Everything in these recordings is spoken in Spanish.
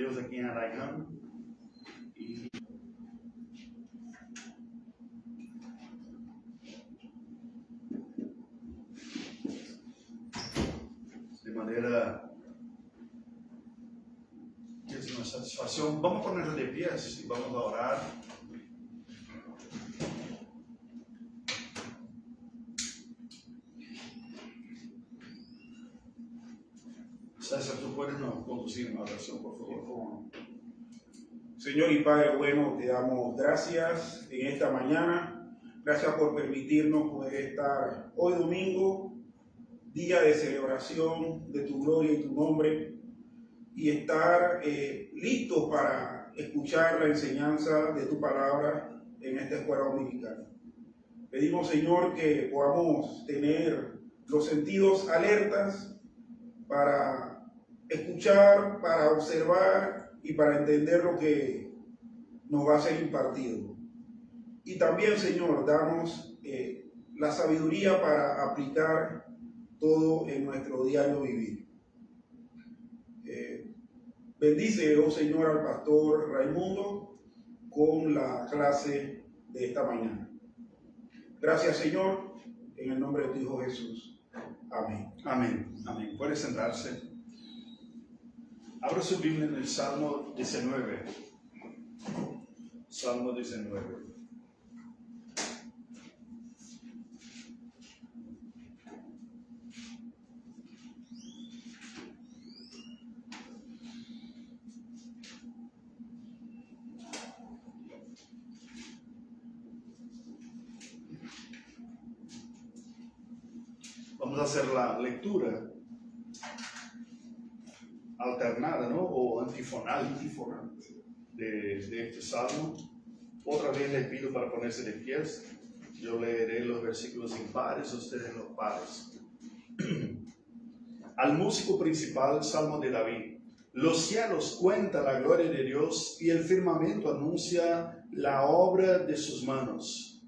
Deus aqui em Araiana. E de maneira que es uma satisfação. Vamos poner de pies e vamos a orar. César, tú puedes conducir una oración, por favor. Señor y Padre bueno, te damos gracias en esta mañana. Gracias por permitirnos poder estar hoy domingo, día de celebración de tu gloria y tu nombre, y estar listos para escuchar la enseñanza de tu palabra en esta escuela dominical. Pedimos, Señor, que podamos tener los sentidos alertas para escuchar, para observar y para entender lo que nos va a ser impartido. Y también, Señor, danos la sabiduría para aplicar todo en nuestro diario vivir. Bendice, oh Señor, al pastor Raimundo con la clase de esta mañana. Gracias, Señor, en el nombre de tu Hijo Jesús. Amén. Amén. Amén. Puede sentarse. Abra su Biblia en el Salmo 19. Salmo 19. Vamos a hacer la lectura alternada, ¿no? O antifonal de este salmo. Otra vez les pido para ponerse de pies. Yo leeré los versículos impares, ustedes los pares. Al músico principal, Salmo de David. Los cielos cuentan la gloria de Dios y el firmamento anuncia la obra de sus manos.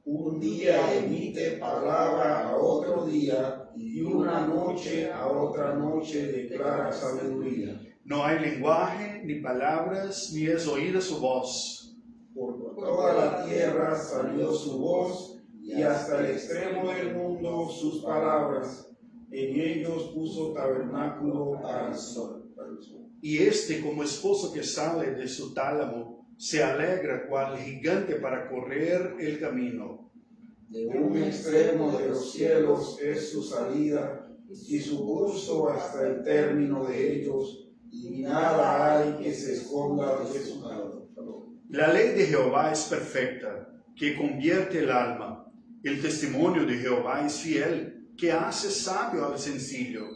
Un día emite palabra a otro día y una noche a otra noche declara sabiduría. No hay lenguaje ni palabras, ni es oída su voz. Por toda la tierra salió su voz y hasta el extremo del mundo sus palabras. En ellos puso tabernáculo para el sol. Y este, como esposo que sale de su tálamo, se alegra cual gigante para correr el camino. De un extremo de los cielos es su salida y su curso hasta el término de ellos, y nada hay que se esconda de su lado. La ley de Jehová es perfecta, que convierte el alma. El testimonio de Jehová es fiel, que hace sabio al sencillo.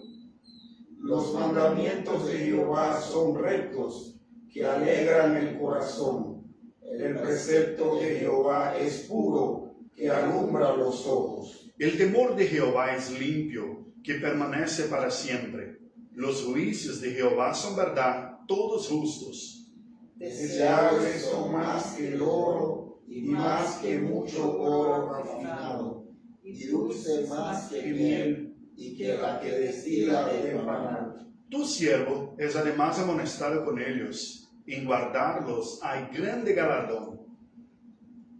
Los mandamientos de Jehová son rectos, que alegran el corazón. El precepto de Jehová es puro, que alumbra los ojos. El temor de Jehová es limpio, que permanece para siempre. Los juicios de Jehová son verdad, todos justos. Deseables son más que el oro y más que mucho oro refinado, y dulce más que miel y que la que destila de panal. Tu siervo es además amonestado con ellos. En guardarlos hay grande galardón.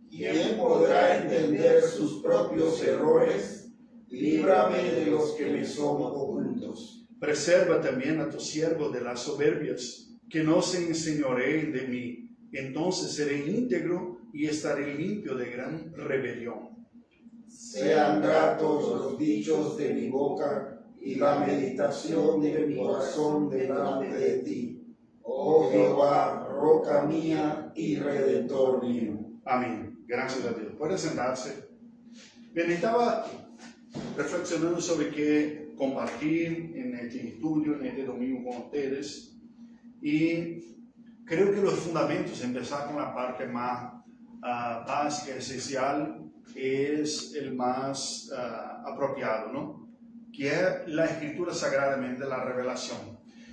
¿Quién podrá entender sus propios errores? Líbrame de los que me son ocultos. Preserva también a tu siervo de las soberbias, que no se enseñoreen de mí. Entonces seré íntegro y estaré limpio de gran rebelión. Sean gratos los dichos de mi boca y la meditación de mi corazón delante de ti, oh Jehová, roca mía y redentor mío. Amén. Gracias a Dios. Puede sentarse. Bien, estaba reflexionando sobre qué compartir en este estudio, en este domingo con ustedes. Y creo que los fundamentos, empezar con la parte más básica, esencial, es el más apropiado, ¿no? Que es la Escritura Sagradamente, la revelación.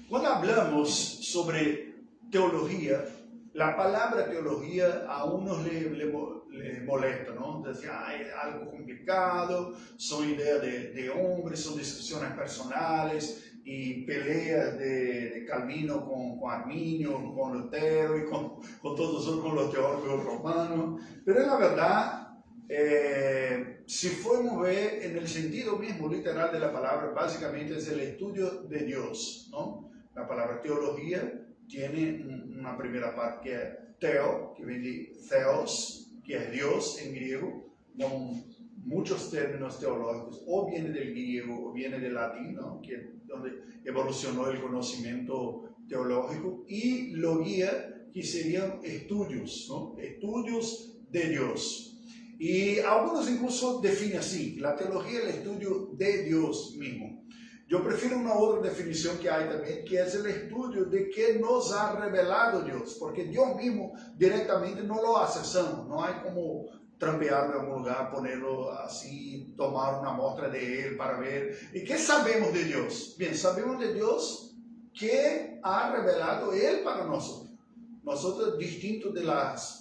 Cuando hablamos sobre teología, la palabra teología a unos les molesta, ¿no? Decir, es algo complicado, son ideas de hombres, son decisiones personales, y peleas de Calvino con Arminio, con Lutero y con todos con los teólogos romanos. Pero en la verdad, si fuéramos a ver en el sentido mismo literal de la palabra, básicamente es el estudio de Dios, ¿no? La palabra teología tiene una primera parte que es teo, que viene de theos, que es Dios en griego, con muchos términos teológicos, o viene del griego o viene del latín, ¿no? Que donde evolucionó el conocimiento teológico, y logía, que serían estudios, ¿no? Estudios de Dios. Y algunos incluso definen así, la teología es el estudio de Dios mismo. Yo prefiero una otra definición que hay también, que es el estudio de que nos ha revelado Dios, porque Dios mismo directamente no lo accesamos, no hay como trampearlo en algún lugar, ponerlo así, tomar una muestra de Él para ver. ¿Y qué sabemos de Dios? Bien, sabemos de Dios que ha revelado Él para nosotros. Nosotros, distintos de las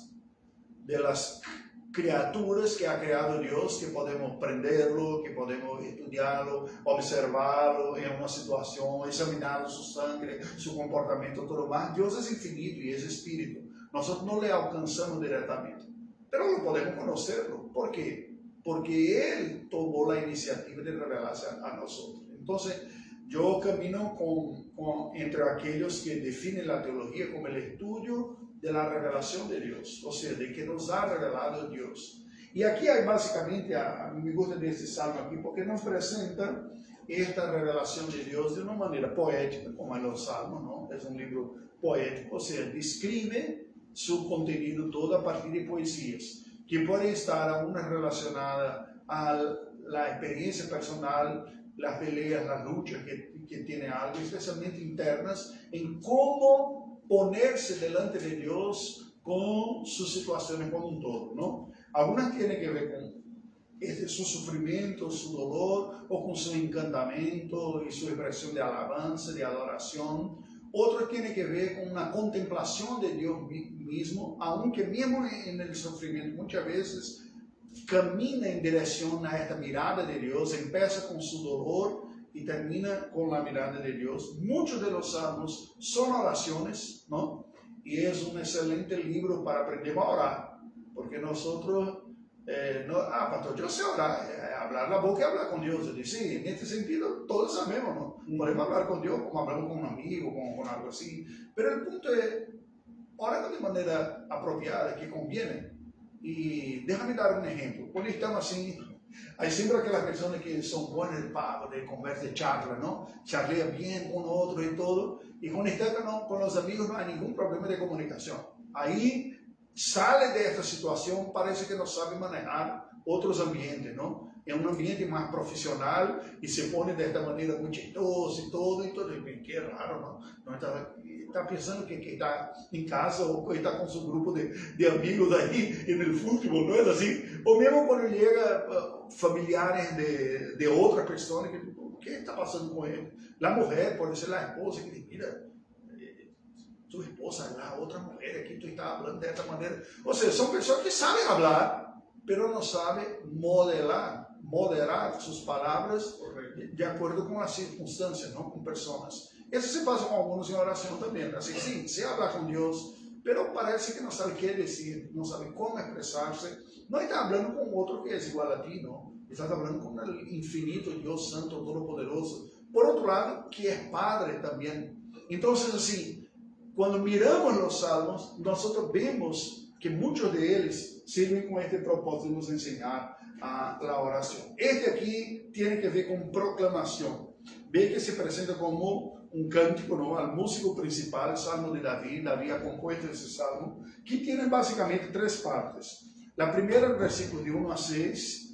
criaturas que ha creado Dios, que podemos prenderlo, que podemos estudiarlo, observarlo en una situación, examinar su sangre, su comportamiento, todo más. Dios es infinito y es espíritu. Nosotros no le alcanzamos directamente, pero lo podemos conocerlo. ¿Por qué? Porque Él tomó la iniciativa de revelarse a nosotros. Entonces, yo camino entre aquellos que definen la teología como el estudio de la revelación de Dios, o sea, de que nos ha revelado Dios. Y aquí hay básicamente, a mí me gusta de este salmo aquí, porque nos presenta esta revelación de Dios de una manera poética, como en los salmos, ¿no? Es un libro poético, o sea, describe su contenido todo a partir de poesías, que puede estar aún relacionada a la experiencia personal, las peleas, las luchas que tiene algo, especialmente internas, en cómo ponerse delante de Dios con sus situaciones como un todo, ¿no? Algunas tienen que ver con su sufrimiento, su dolor, o con su encantamiento y su expresión de alabanza, de adoración. Otras tienen que ver con una contemplación de Dios mismo, aunque mismo en el sufrimiento muchas veces camina en dirección a esta mirada de Dios, empieza con su dolor y termina con la mirada de Dios. Muchos de los salmos son oraciones, ¿no? Y es un excelente libro para aprender a orar, porque nosotros, pastor, yo sé orar, hablar la boca y hablar con Dios. Y sí, en este sentido todos sabemos, ¿no? Podemos hablar con Dios como hablamos con un amigo, con algo así, pero el punto es, orar de manera apropiada, que conviene. Y déjame dar un ejemplo. Cuando estamos así, hay siempre aquellas personas que son buenas de pago, de conversa, de charla, ¿no? Charlea bien con otro y todo. Y cuando están con los amigos no hay ningún problema de comunicación. Ahí sale de esta situación, parece que no sabe manejar otros ambientes, ¿no? En un ambiente más profesional y se pone de esta manera muy chistoso y todo. Y qué raro, ¿no? No está pensando que está en casa o está con su grupo de amigos ahí en el fútbol, ¿no es así? O mismo cuando llega familiares de otras personas, que ¿qué está pasando con él? La mujer, puede ser la esposa, que dice, mira, tu esposa es la otra mujer, aquí tú estás hablando de esta manera. O sea, son personas que saben hablar, pero no saben moderar sus palabras de acuerdo con las circunstancias, ¿no? Con personas. Eso se pasa con algunos en oración también. Así, sí, se habla con Dios, pero parece que no sabe qué decir, no sabe cómo expresarse. No está hablando con otro que es igual a ti, ¿no? Estás hablando con el infinito Dios Santo, Todopoderoso. Por otro lado, que es Padre también. Entonces, así, cuando miramos los salmos, nosotros vemos que muchos de ellos sirven con este propósito de nos enseñar a la oración. Este aquí tiene que ver con proclamación. Ve que se presenta como un cántico, ¿no? Al músico principal, el Salmo de David. David ha compuesto ese salmo, que tiene básicamente tres partes. La primera, el versículo de 1 a 6,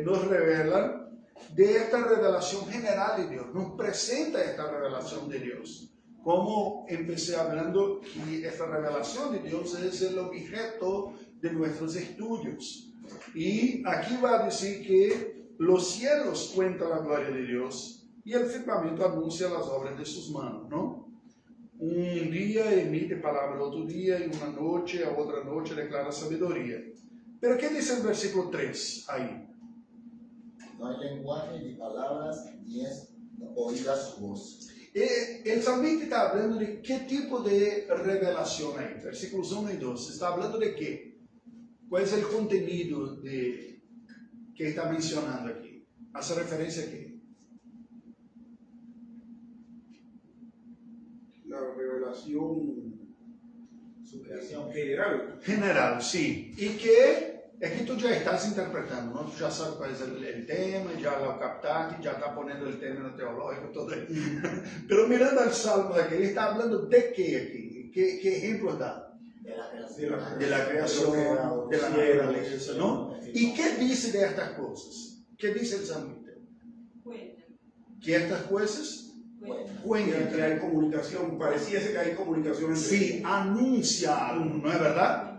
nos revela de esta revelación general de Dios, nos presenta esta revelación de Dios. Como empecé hablando, que esta revelación de Dios es el objeto de nuestros estudios. Y aquí va a decir que los cielos cuentan la gloria de Dios y el firmamento anuncia las obras de sus manos, ¿no? Un día emite palabra otro día y una noche a otra noche declara sabiduría. Pero ¿qué dice el versículo 3 ahí? No hay lenguaje ni palabras, ni es oiga su voz. El salmista está hablando de qué tipo de revelación hay. Versículos 1 y 2. Está hablando de qué. ¿Cuál es el contenido que está mencionando aquí? ¿Hace referencia a qué? La revelación Su creación. general. General, sí. Y que es que tú ya estás interpretando, ¿no? Tú ya sabes cuál es el tema, ya lo captaste, ya está poniendo el término teológico, todo eso. Pero mirando al Salmo de aquí, él está hablando de qué aquí, qué ejemplos da. De la creación. De la creación, de la naturaleza, ¿no? ¿Y qué dice de estas cosas? ¿Qué dice el salmista? Que estas cosas cuentan. Que hay comunicación, pareciese que hay comunicación entre Sí, anuncia algo, ¿no es verdad?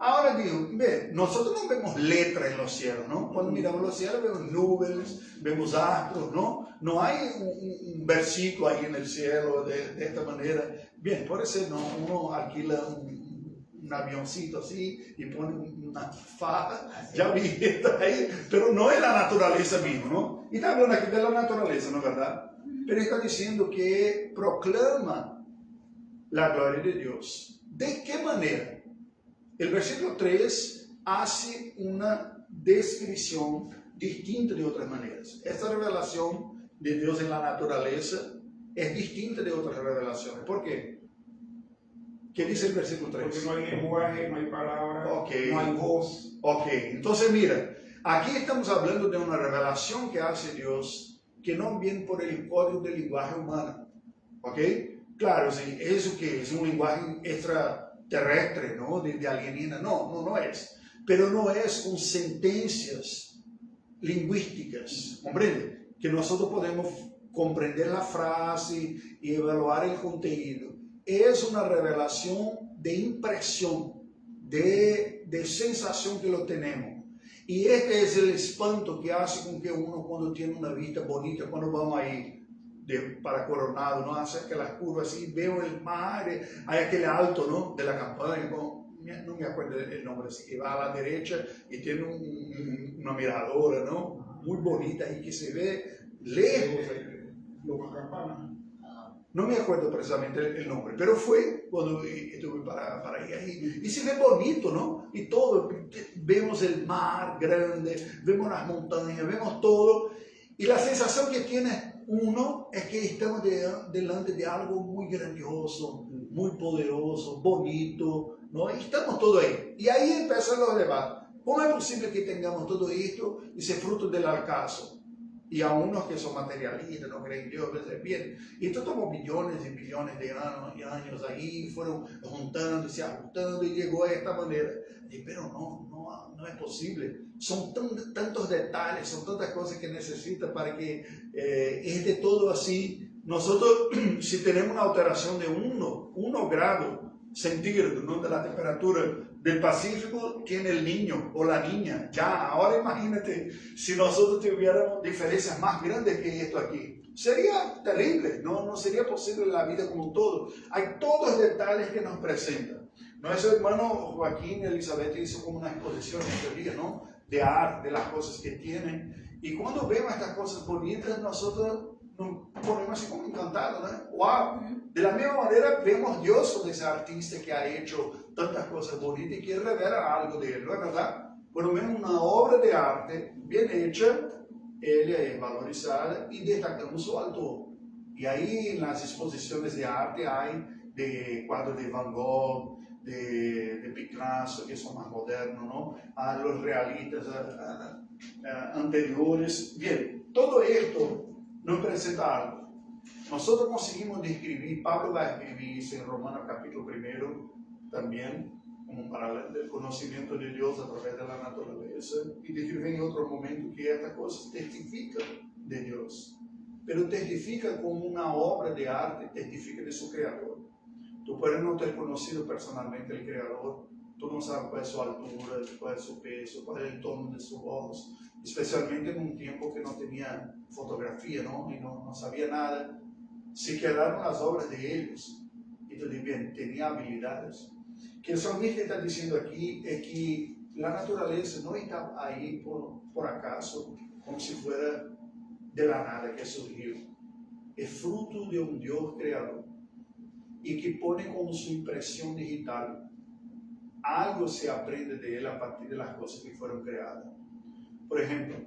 Ahora digo, ve, nosotros no vemos letras en los cielos, ¿no? Cuando miramos los cielos vemos nubes, vemos astros, ¿no? No hay un versículo ahí en el cielo de esta manera. Bien, puede ser, ¿no? Uno alquila un avioncito así y pone una faja, ya vi esto ahí, pero no es la naturaleza misma, ¿no? Y está hablando aquí de la naturaleza, ¿no es verdad? Pero está diciendo que proclama la gloria de Dios. ¿De qué manera? El versículo 3 hace una descripción distinta de otras maneras. Esta revelación de Dios en la naturaleza es distinta de otras revelaciones. ¿Por qué? ¿Qué dice el versículo 3? Porque no hay lenguaje, no hay palabra, Okay. no hay voz. Ok, entonces mira, aquí estamos hablando de una revelación que hace Dios que no viene por el código del lenguaje humano. ¿Ok? Claro, sí, eso que es un lenguaje extraterrestre, ¿no? De alienígena, no es. Pero no es con sentencias lingüísticas, ¿comprende? Que nosotros podemos comprender la frase y evaluar el contenido. Es una revelación de impresión, de sensación que lo tenemos. Y este es el espanto que hace con que uno cuando tiene una vista bonita, cuando vamos ahí para Coronado, ¿no? Hace aquelas curvas así, veo el mar, hay aquel alto, ¿no? De la campaña, no me acuerdo el nombre, así que va a la derecha y tiene una miradora, ¿no? Muy bonita y que se ve lejos. Loma Campana. No me acuerdo precisamente el nombre, pero fue cuando estuve para ir ahí. Y se ve bonito, ¿no? Y todo, vemos el mar grande, vemos las montañas, vemos todo. Y la sensación que tiene uno es que estamos delante de algo muy grandioso, muy poderoso, bonito, ¿no? Y estamos todo ahí. Y ahí empiezan los debates. ¿Cómo es posible que tengamos todo esto y sea fruto del acaso? Y a unos que son materialistas, no creen en Dios, bien. Y esto tomó millones y millones de años ahí, fueron juntándose, ajustando y llegó a esta manera. Pero no es posible. Son tantos detalles, son tantas cosas que necesita para que esté todo así. Nosotros, si tenemos una alteración de 1 grado centígrado, ¿no? De la temperatura del Pacífico, tiene el niño o la niña. Ya, ahora imagínate si nosotros tuviéramos diferencias más grandes que esto aquí. Sería terrible, no sería posible la vida como un todo. Hay todos los detalles que nos presentan. Nuestro hermano Joaquín y Elizabeth hizo como una exposición este día, ¿no? De arte, de las cosas que tienen. Y cuando vemos estas cosas bonitas, nosotros nos ponemos así como encantados, ¿no? ¡Wow! De la misma manera vemos Dios con ese artista que ha hecho tantas cosas bonitas y que revela algo de él, ¿no es verdad? Cuando vemos una obra de arte bien hecha, ella es valorizada y destacamos su autor. Y ahí en las exposiciones de arte hay de cuadros de Van Gogh, de Picasso, que son más modernos, ¿no? A los realistas anteriores. Bien, todo esto nos presenta algo. Nosotros conseguimos describir, Pablo va a escribir eso en Romanos capítulo 1 también, como para el conocimiento de Dios a través de la naturaleza, y describe en otro momento que estas cosas testifican de Dios, pero testifican como una obra de arte, testifica de su creador. Tú puedes no ter conocido personalmente el creador, tú no sabes cuál es su altura, cuál es su peso, cuál es el tono de su voz, especialmente en un tiempo que no tenía fotografía, ¿no? Y no sabía nada. Se quedaron las obras de ellos. Entonces, bien, tenía habilidades. Que el salmista está diciendo aquí es que la naturaleza no está ahí por acaso, como si fuera de la nada que surgió. es fruto de un Dios creador y que pone como su impresión digital. Algo se aprende de él a partir de las cosas que fueron creadas. Por ejemplo,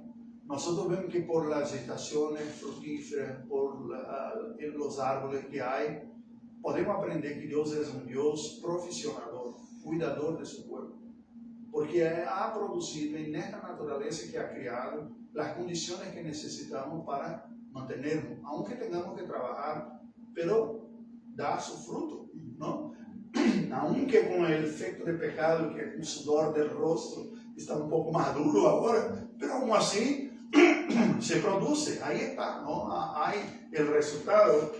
nosotros vemos que por las estaciones fructíferas, por los árboles que hay, podemos aprender que Dios es un Dios profesionador, cuidador de su pueblo. Porque ha producido en esta naturaleza que ha creado las condiciones que necesitamos para mantenernos, aunque tengamos que trabajar, pero da su fruto, ¿no? Aunque con el efecto de pecado, que el sudor del rostro está un poco más duro ahora, pero aún así se produce, ahí está, ¿no? Hay el resultado.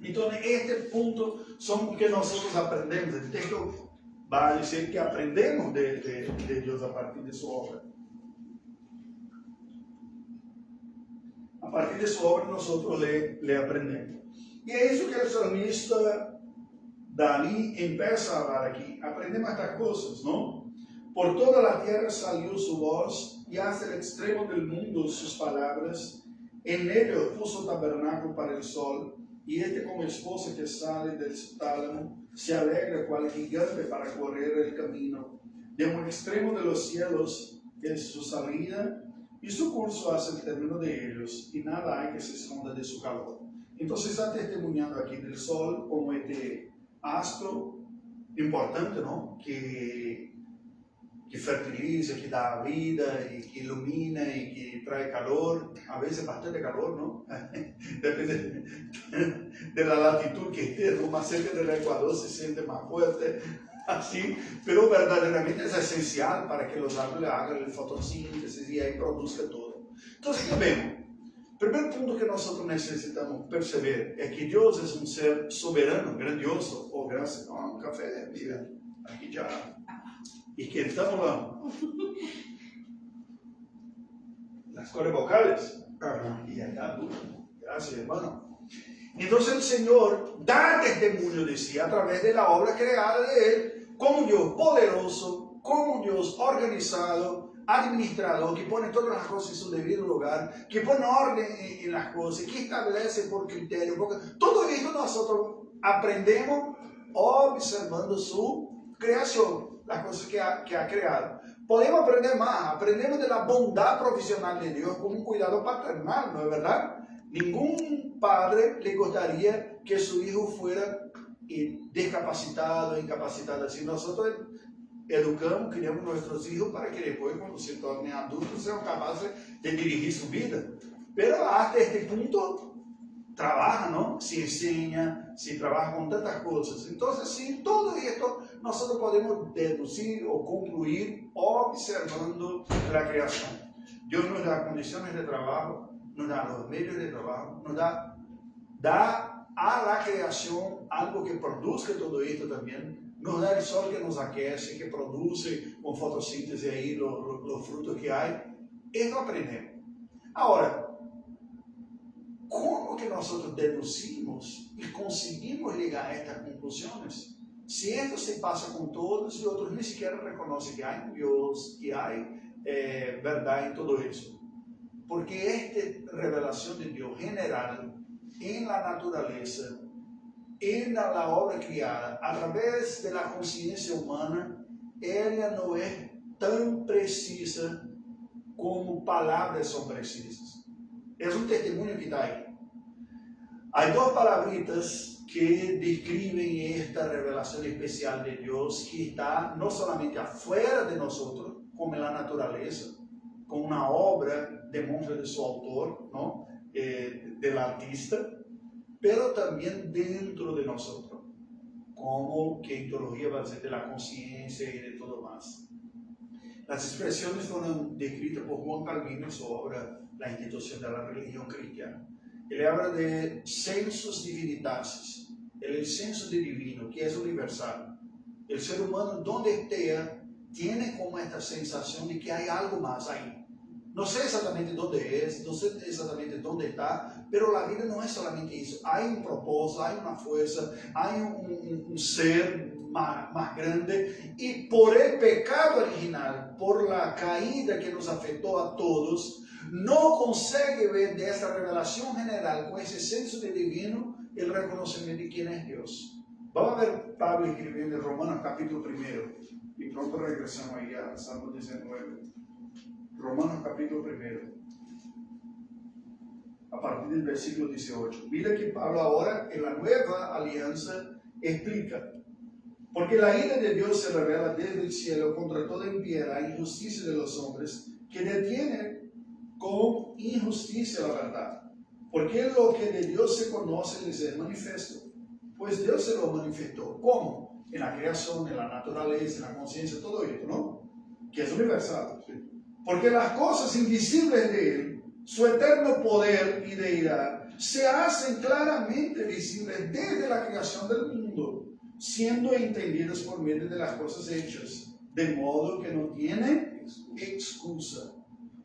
Entonces, este punto son que nosotros aprendemos. El texto va a decir que aprendemos de Dios a partir de su obra. A partir de su obra nosotros le aprendemos. Y es eso que el salmista Dalí empieza a hablar aquí. Aprendemos estas cosas, ¿no? Por toda la tierra salió su voz y hasta el extremo del mundo sus palabras. En ello puso tabernáculo para el sol y como esposa que sale del tálamo se alegra cual gigante para correr el camino. De un extremo de los cielos es su salida y su curso hacia el término de ellos y nada hay que se esconda de su calor. Entonces está testimoniando aquí del sol como este astro importante, ¿no? Que fertiliza, que da vida y que ilumina y que trae calor, a veces bastante calor, ¿no? Depende de la latitud que esté, ¿no? Más cerca del Ecuador se siente más fuerte, así, pero verdaderamente es esencial para que los árboles hagan el fotosíntesis y ahí produzca todo. Entonces, ¿qué vemos? El primer punto que nosotros necesitamos perceber es que Dios es un ser soberano, grandioso. Oh, gracias. No, un café, mira, aquí ya. ¿Y que estamos hablando? Las cuerdas vocales. Y acá, gracias, hermano. Entonces el Señor da testimonio de sí a través de la obra creada de Él, como un Dios poderoso, como un Dios organizado, administrador, que pone todas las cosas en su debido lugar, que pone orden en las cosas, que establece por criterio. Porque todo esto nosotros aprendemos observando su creación, las cosas que ha creado. Podemos aprender más, aprendemos de la bondad profesional de Dios con un cuidado paternal, ¿no es verdad? Ningún padre le gustaría que su hijo fuera discapacitado, incapacitado. Así nosotros educamos, criamos nuestros hijos para que después, cuando se tornen adultos, sean capaces de dirigir su vida. Pero hasta este punto trabaja, ¿no? Se enseña, se trabaja con tantas cosas. Entonces, sin todo esto, nosotros podemos deducir o concluir observando la creación. Dios nos da condiciones de trabajo, nos da los medios de trabajo, nos da a la creación algo que produzca todo esto también. Nos da el sol que nos aquece, que produce con fotosíntesis ahí los frutos que hay. Esto aprendemos. Ahora, ¿cómo que nosotros deducimos y conseguimos llegar a estas conclusiones? Si esto se pasa con todos y otros ni siquiera reconocen que hay un Dios, que hay verdad en todo eso. Porque esta revelación de Dios general en la naturaleza, en la obra creada, a través de la conciencia humana, ella no es tan precisa como palabras son precisas. Es un testimonio que está ahí. Hay dos palabritas que describen esta revelación especial de Dios que está no solamente afuera de nosotros, como en la naturaleza, como una obra demuestra de su autor, ¿no? Del artista, pero también dentro de nosotros, como que en teología va a ser de la conciencia y de todo más. Las expresiones fueron descritas por Juan Calvino en su obra La institución de la religión cristiana. Él habla de sensus divinitatis, el senso de divino, que es universal. El ser humano, donde esté, tiene como esta sensación de que hay algo más ahí. No sé exactamente dónde es, no sé exactamente dónde está, pero la vida no es solamente eso. Hay un propósito, hay una fuerza, hay un ser más grande. Y por el pecado original, por la caída que nos afectó a todos, no consegue ver de esta revelación general con ese senso de divino el reconocimiento de quién es Dios. Vamos a ver Pablo escribiendo en Romanos capítulo 1 y pronto regresamos ahí a Salmo 19. Romanos capítulo 1, a partir del versículo 18. Mira que Pablo ahora en la nueva alianza explica: porque la ira de Dios se revela desde el cielo contra toda impiedad e injusticia de los hombres, que detienen con injusticia la verdad. Porque lo que de Dios se conoce les es manifiesto, pues Dios se lo manifestó. ¿Cómo? En la creación, en la naturaleza, en la conciencia, todo esto, ¿no? Que es universal. Porque las cosas invisibles de Él, su eterno poder y deidad, se hacen claramente visibles desde la creación del mundo, siendo entendidas por medio de las cosas hechas, de modo que no tiene excusa.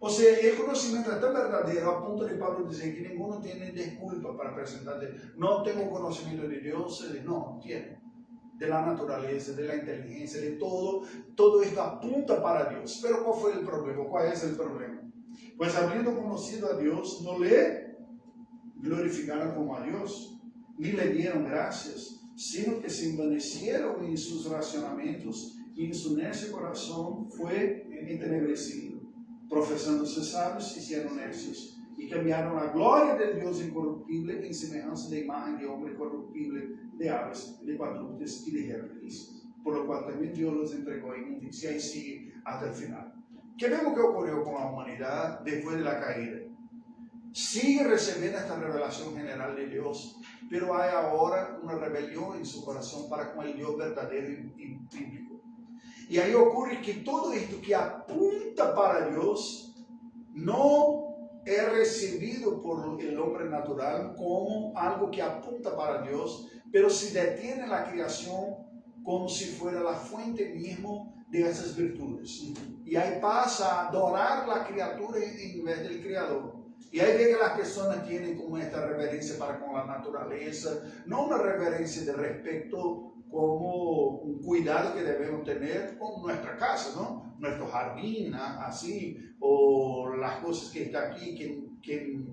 O sea, el conocimiento es tan verdadero a punto de Pablo decir que ninguno tiene disculpa para presentarte. No tengo conocimiento de Dios, no, tiene. De la naturaleza, de la inteligencia, de todo. Todo esto apunta para Dios. Pero ¿cuál fue el problema? ¿Cuál es el problema? Pues habiendo conocido a Dios, no le glorificaron como a Dios, ni le dieron gracias, sino que se envanecieron en sus racionamientos y en su necio corazón fue entenebrecido. Profesándose sabios, se hicieron necios y cambiaron la gloria del Dios incorruptible en semejanza de imagen de hombre corruptible, de aves, de cuadrúpedos y de reptiles, por lo cual también Dios los entregó en inmundicia y sigue hasta el final. ¿Qué vemos que ocurrió con la humanidad después de la caída? Sigue recibiendo esta revelación general de Dios, pero hay ahora una rebelión en su corazón para con el Dios verdadero y bíblico. Y ahí ocurre que todo esto que apunta para Dios no es recibido por el hombre natural como algo que apunta para Dios, pero se detiene la creación como si fuera la fuente mismo de esas virtudes. Y ahí pasa a adorar la criatura en vez del Creador. Y ahí ve que las personas tienen como esta reverencia para con la naturaleza, no una reverencia de respeto como un cuidado que debemos tener con nuestra casa, ¿no? Nuestro jardín, así, o las cosas que está aquí, que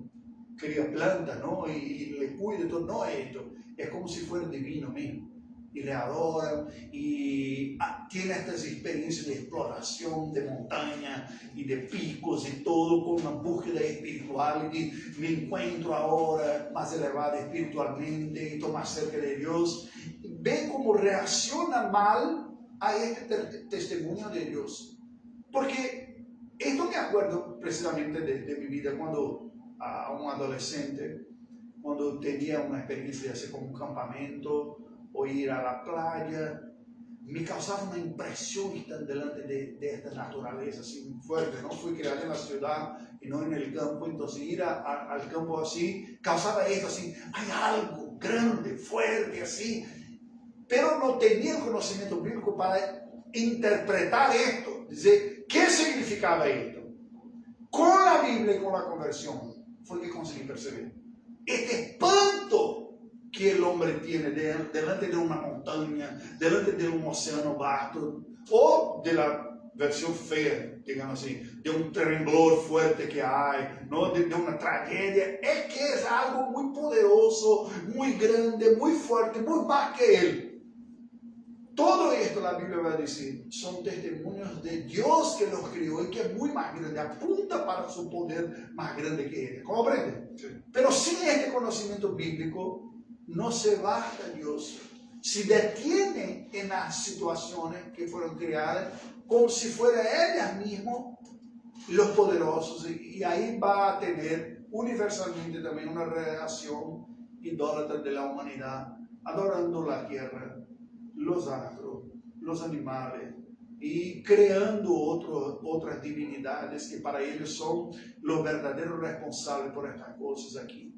cría plantas, ¿no? Y le cuida todo, no esto, es como si fuera divino mismo. Y le adoran y tiene estas experiencias de exploración de montaña y de picos y todo con una búsqueda espiritual y me encuentro ahora más elevado espiritualmente y estoy más cerca de Dios. Ve cómo reacciona mal a este testimonio de Dios, porque esto me acuerdo precisamente de mi vida cuando a un adolescente, cuando tenía una experiencia de hacer como un campamento o ir a la playa, me causaba una impresión estar delante de esta naturaleza así muy fuerte, ¿no? Fui criado en la ciudad y no en el campo, entonces ir al campo así, causaba esto así, hay algo grande, fuerte así, pero no tenía el conocimiento bíblico para interpretar esto, dizer, ¿qué significaba esto? Con la Biblia y con la conversión fue que conseguí percibir este espanto que el hombre tiene delante de una montaña, delante de un océano vasto, o de la versión fea, digamos así, de un temblor fuerte que hay, ¿no? de una tragedia, es que es algo muy poderoso, muy grande, muy fuerte, muy más que él. Todo esto la Biblia va a decir, son testimonios de Dios que los crió y que es muy más grande, apunta para su poder más grande que él. ¿Comprende? Sí. Pero sin este conocimiento bíblico, no se basta Dios. Se detiene en las situaciones que fueron creadas como si fuera ellas mismas los poderosos. Y ahí va a tener universalmente también una reacción idólatra de la humanidad, adorando la tierra, los astros, los animales y creando otras divinidades que para ellos son los verdaderos responsables por estas cosas aquí.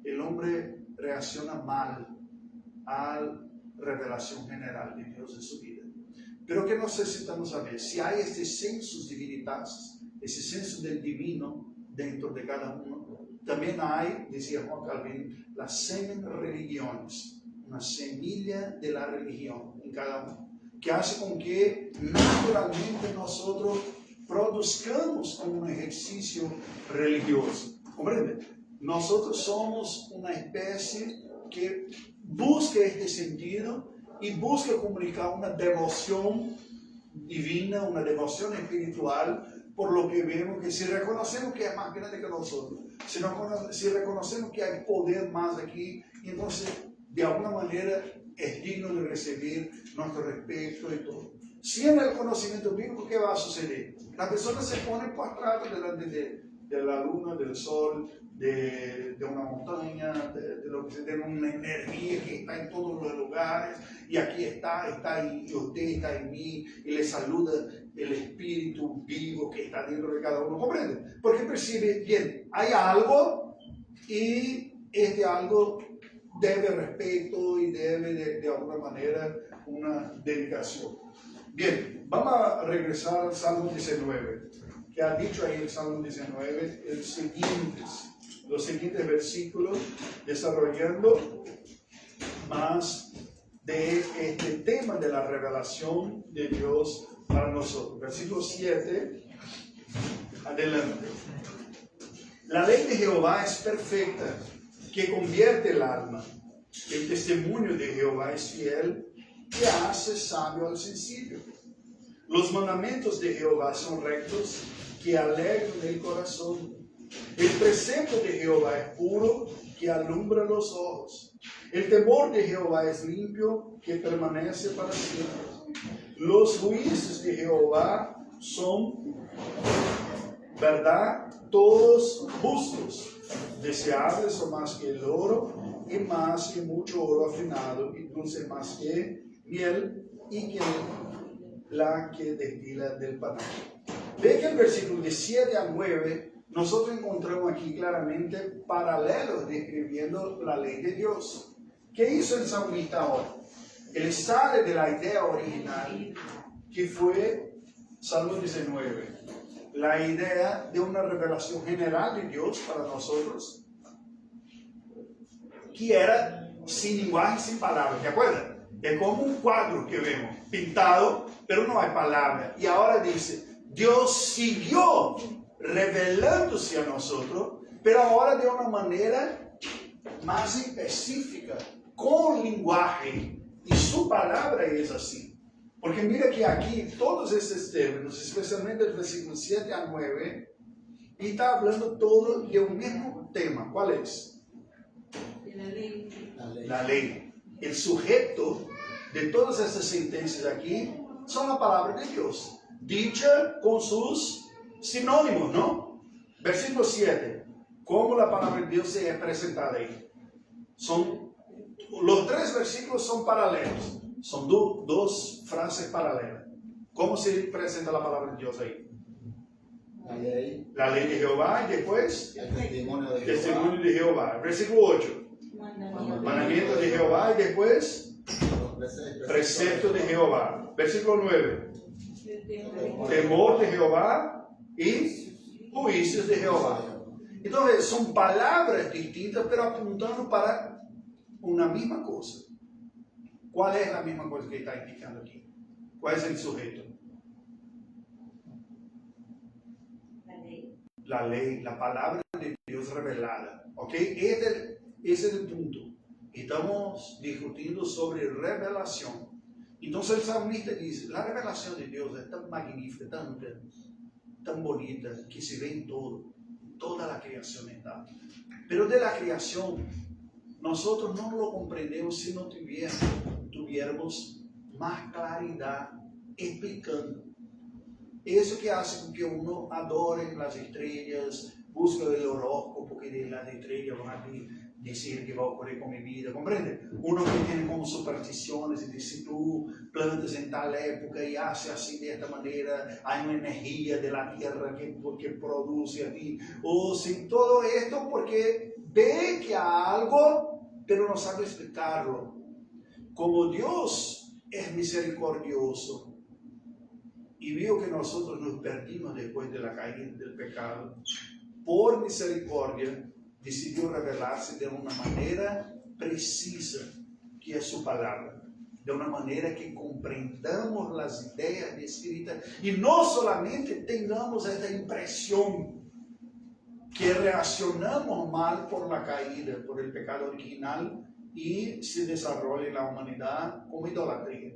El hombre reacciona mal a la revelación general de Dios en su vida. Pero ¿qué necesitamos saber? Si hay este sensus divinitas, ese senso del divino dentro de cada uno, también hay, decía Juan Calvin, las semen religiones, una semilla de la religión en cada uno, que hace con que naturalmente nosotros produzcamos como un ejercicio religioso. ¿Comprende? Nosotros somos una especie que busca este sentido y busca comunicar una devoción divina, una devoción espiritual, por lo que vemos que si reconocemos que es más grande que nosotros, si reconocemos que hay poder más aquí, entonces de alguna manera es digno de recibir nuestro respeto y todo. Si en el conocimiento bíblico, ¿qué va a suceder? La persona se pone postrada delante de la luna, del sol, de una montaña, de lo que se tiene una energía que está en todos los lugares, y aquí está ahí, y usted está en mí, y le saluda el espíritu vivo que está dentro de cada uno. ¿Comprende? Porque percibe, bien, hay algo, y este algo debe respeto y debe de alguna manera una dedicación. Bien, vamos a regresar al Salmo 19, que ha dicho ahí el Salmo 19 los siguientes versículos, desarrollando más de este tema de la revelación de Dios para nosotros. Versículo 7, adelante. La ley de Jehová es perfecta, que convierte el alma. El testimonio de Jehová es fiel, que hace sabio al sencillo. Los mandamientos de Jehová son rectos, que alegran el corazón. El precepto de Jehová es puro, que alumbra los ojos. El temor de Jehová es limpio, que permanece para siempre. Los juicios de Jehová son verdad, todos justos. Deseables son más que el oro, y más que mucho oro afinado, y dulce más que miel, y que la que destila del panal. Ve que el versículo de 7 a 9, nosotros encontramos aquí claramente paralelos describiendo la ley de Dios. ¿Qué hizo el salmista ahora? Él sale de la idea original, que fue Salmo 19, la idea de una revelación general de Dios para nosotros, que era sin lenguaje, sin palabras, ¿te acuerdas? Es como un cuadro que vemos, pintado, pero no hay palabra. Y ahora dice, Dios siguió revelándose a nosotros, pero ahora de una manera más específica, con lenguaje, y su palabra es así. Porque mira que aquí todos estos términos, especialmente el versículo 7 a 9, está hablando todo de un mismo tema. ¿Cuál es? La ley. La ley. El sujeto de todas estas sentencias aquí son la palabra de Dios, dicha con sus sinónimos, ¿no? Versículo 7. ¿Cómo la palabra de Dios se es presentada ahí? Los tres versículos son paralelos. Son dos frases paralelas. ¿Cómo se presenta la palabra de Dios ahí? La ley de Jehová, y después el testimonio de Jehová. testimonio de Jehová. Versículo 8. Mandamiento de Jehová, y después precepto de Jehová. Versículo 9. Temor de Jehová y juicios de Jehová. Entonces son palabras distintas, pero apuntando para una misma cosa. ¿Cuál es la misma cosa que está indicando aquí? ¿Cuál es el sujeto? La ley, la palabra de Dios revelada. ¿Ok? Ese es el punto. Estamos discutiendo sobre revelación. Entonces el salmista dice, la revelación de Dios es tan magnífica, tan bonita, que se ve en todo. Toda la creación está. Pero de la creación, nosotros no lo comprendemos si no tuviéramos más claridad explicando. Eso que hace que uno adore las estrellas, busca el horóscopo que las estrellas van a decir que va a ocurrir con mi vida, ¿comprende? Uno que tiene como supersticiones y dice, si tú plantas en tal época y hace así de esta manera, hay una energía de la tierra que produce a ti. O si todo esto porque ve que hay algo, pero no sabe explicarlo. Como Dios es misericordioso y vio que nosotros nos perdimos después de la caída del pecado, por misericordia decidió revelarse de una manera precisa, que es su palabra. de una manera que comprendamos las ideas escritas y no solamente tengamos esta impresión que reaccionamos mal por la caída, por el pecado original y se desarrolla en la humanidad como idolatría.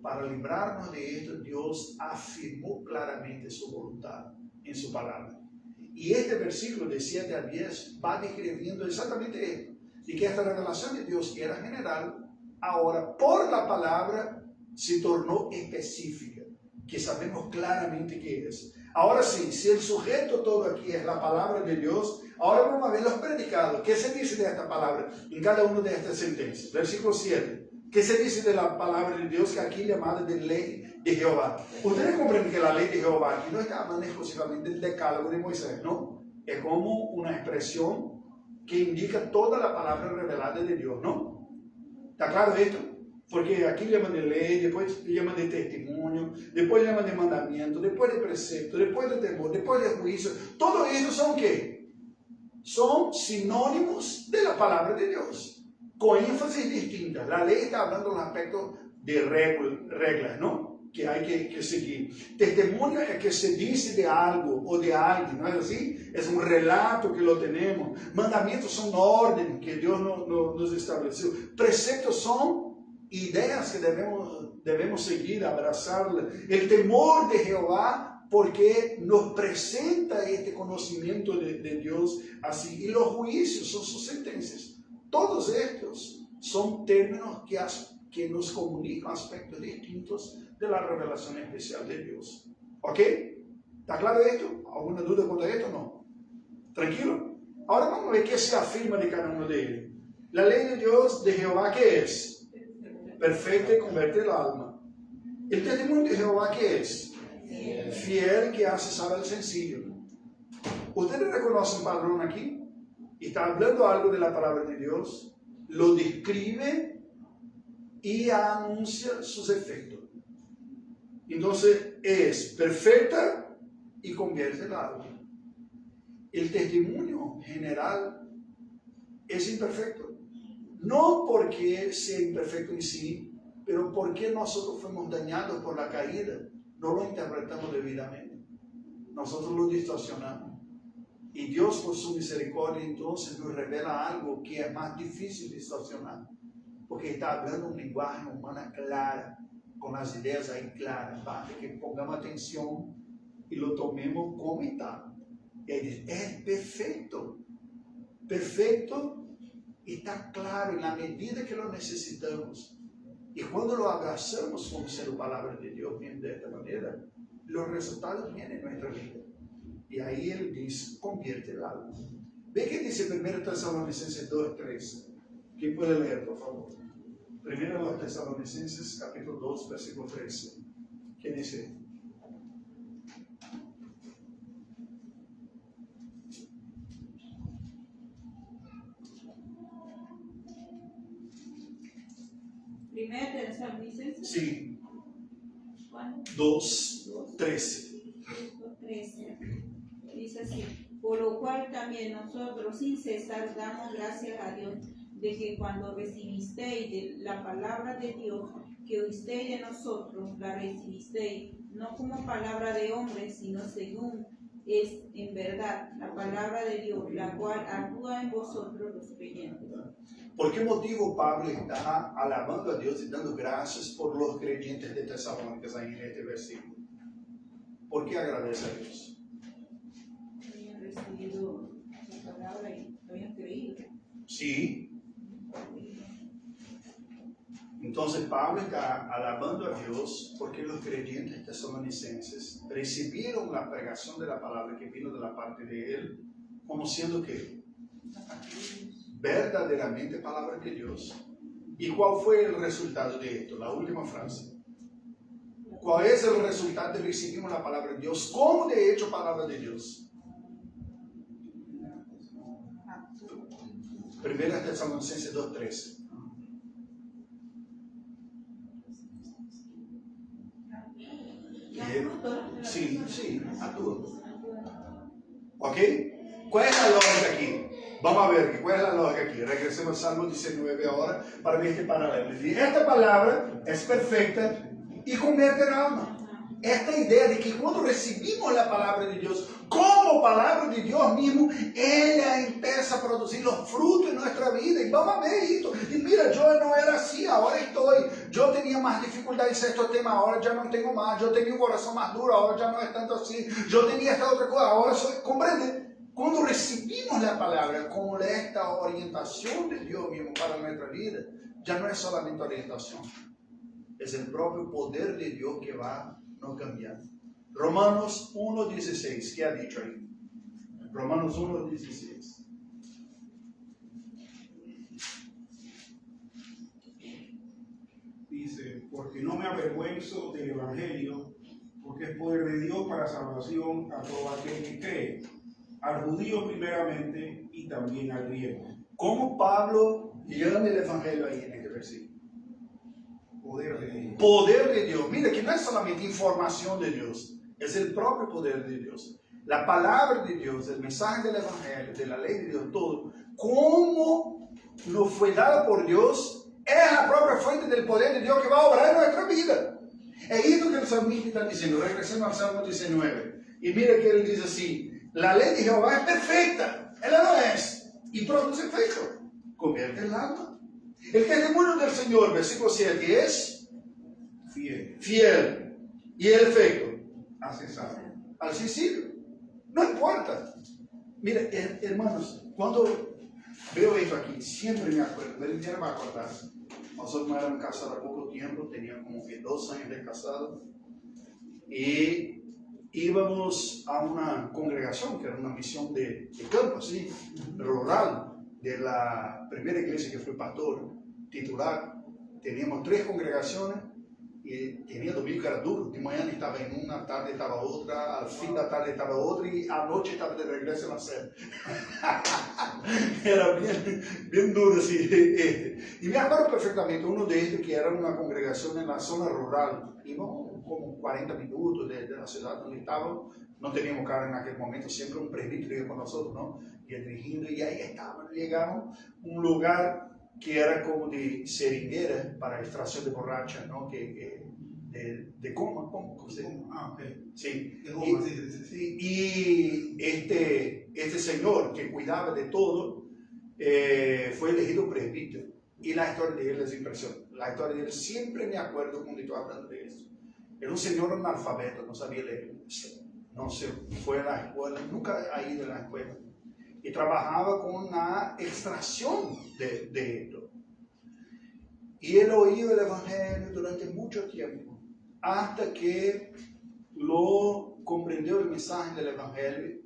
Para librarnos de esto, Dios afirmó claramente su voluntad en su palabra. Y este versículo de 7 a 10 va describiendo exactamente esto, de que esta revelación de Dios, que era general, ahora por la palabra se tornó específica, que sabemos claramente qué es. Ahora sí, si el sujeto todo aquí es la palabra de Dios, ahora vamos a ver los predicados. ¿Qué se dice de esta palabra en cada una de estas sentencias? Versículo 7. ¿Qué se dice de la palabra de Dios que aquí llamada de ley de Jehová? Ustedes comprenden que la ley de Jehová aquí no está hablando exclusivamente del decálogo de Moisés, ¿no? Es como una expresión que indica toda la palabra revelada de Dios, ¿no? ¿Está claro esto? Porque aquí llaman de ley, después llaman de testimonio, después llaman de mandamiento, después de precepto, después de temor, después de juicio. Todo esto son ¿qué? Son sinónimos de la palabra de Dios, con énfasis distintas. La ley está hablando de los aspectos de reglas, ¿no? Que hay que seguir. Testimonio es que se dice de algo o de alguien, ¿no es así? Es un relato que lo tenemos. Mandamientos son órdenes que Dios nos estableció. Preceptos son ideas que debemos seguir, abrazarlas. El temor de Jehová, porque nos presenta este conocimiento de Dios así. Y los juicios son sus sentencias. Todos estos son términos que nos comunican aspectos distintos de la revelación especial de Dios. ¿Ok? ¿Está claro esto? ¿Alguna duda contra esto? No. ¿Tranquilo? Ahora vamos a ver qué se afirma de cada uno de ellos. La ley de Dios de Jehová, ¿qué es? Perfecta y convierte el alma. El testimonio de Jehová, ¿qué es? Fiel, que hace saber al sencillo. ¿Ustedes reconocen un padrón aquí? Está hablando algo de la palabra de Dios, lo describe y anuncia sus efectos. Entonces es perfecta y convierte el alma. El testimonio general es imperfecto. No porque sea imperfecto en sí, pero porque nosotros fuimos dañados por la caída. No lo interpretamos debidamente. Nosotros lo distorsionamos. Y Dios, por su misericordia, entonces nos revela algo que es más difícil de distorsionar. Porque está hablando un lenguaje humano clara, con las ideas ahí claras. Basta que pongamos atención y lo tomemos como está. Es perfecto. Perfecto, está claro en la medida que lo necesitamos. Y cuando lo abrazamos como ser palabra de Dios bien de esta manera, los resultados vienen en nuestra vida. Y ahí él dice, convierte el alma. Ve que dice 1 Tesalonicenses 2:13. ¿Quién puede leer, por favor? 1 Tesalonicenses capítulo 2, versículo 13. ¿Qué dice? Primera Tesalonicenses. Sí, ¿Cuándo? 2:13. 13. Dice así: por lo cual también nosotros sin cesar damos gracias a Dios de que cuando recibisteis de la palabra de Dios que oísteis de nosotros, la recibisteis no como palabra de hombres, sino según es en verdad la palabra de Dios, la cual actúa en vosotros los creyentes. ¿Por qué motivo Pablo está alabando a Dios y dando gracias por los creyentes de Tesalónica ahí en este versículo? ¿Por qué agradece a Dios? Habían recibido la palabra y lo habían creído. Sí. Entonces Pablo está alabando a Dios porque los creyentes tesalonicenses recibieron la pregación de la palabra que vino de la parte de él, como siendo que verdaderamente palabra de Dios. ¿Y cuál fue el resultado de esto? La última frase. ¿Cuál es el resultado de recibir la palabra de Dios? ¿Cómo de hecho palabra de Dios? 1 Tesalonicenses 2:13. Sí, actúa. ¿Ok? ¿Cuál es la lógica aquí? Vamos a ver cuál es la lógica aquí. Regresemos al Salmo 19 ahora para ver este paralelo. Esta palabra es perfecta y convierte el alma. Esta idea de que cuando recibimos la palabra de Dios, como palabra de Dios mismo, ella empieza a producir los frutos en nuestra vida. Y vamos a ver esto. Y mira, yo no era así, ahora estoy. Yo tenía más dificultad en cierto tema, ahora ya no tengo más. Yo tenía un corazón más duro, ahora ya no es tanto así. Yo tenía esta otra cosa, ahora soy. ¿Comprende? Cuando recibimos la palabra como esta orientación de Dios mismo para nuestra vida, ya no es solamente orientación. Es el propio poder de Dios que va no cambiar. Romanos 1:16, ¿qué ha dicho ahí? Romanos 1:16. Dice, porque no me avergüenzo del Evangelio, porque es poder de Dios para salvación a todo aquel que cree, al judío primeramente y también al griego. ¿Cómo Pablo llama el Evangelio ahí en este versículo? Poder de Dios. Poder de Dios. Mira que no es solamente información de Dios, es el propio poder de Dios. La palabra de Dios, el mensaje del Evangelio, de la ley de Dios, todo, como nos fue dado por Dios, es la propia fuente del poder de Dios que va a obrar en nuestra vida. Es esto que el salmista está diciendo. Regresemos al Salmo 19. Y mira que él dice así, la ley de Jehová es perfecta, ella no es, y produce efecto, convierte el alma. El testimonio del Señor, versículo 7, es fiel. Y el efecto, hace sabio. al sencillo. No importa. Mira, hermanos, cuando veo esto aquí, siempre me acuerdo, Valentina va a acordar. Nosotros éramos casados a poco tiempo, teníamos como que 2 años de casado. Y íbamos a una congregación, que era una misión de campo, así, rural, de la primera iglesia que fue pastor titular. Teníamos 3 congregaciones y tenía domingo que era duro. De mañana estaba en una, tarde estaba otra, al fin de la tarde estaba otra y a noche estaba de regreso en la sede. Era bien duro así. Y me acuerdo perfectamente uno de ellos que era una congregación en la zona rural. Íbamos como 40 minutos de la ciudad donde estábamos. No teníamos carro en aquel momento, siempre un presbítero con nosotros, ¿no? Y dirigiendo, y ahí estábamos, llegamos a un lugar que era como de seringuera para extracción de borracha, ¿no? De goma, ¿cómo se llama? Ah, ok. Sí. De goma, sí. Y este señor que cuidaba de todo fue elegido presbítero. Y la historia de él es impresionante. La historia de él siempre me acuerdo cuando estoy hablando de eso. Era un señor analfabeto, no sabía leer. No se fue a la escuela, nunca ha ido a la escuela. Y trabajaba con la extracción de esto. Y él oía el Evangelio durante mucho tiempo, hasta que lo comprendió el mensaje del Evangelio.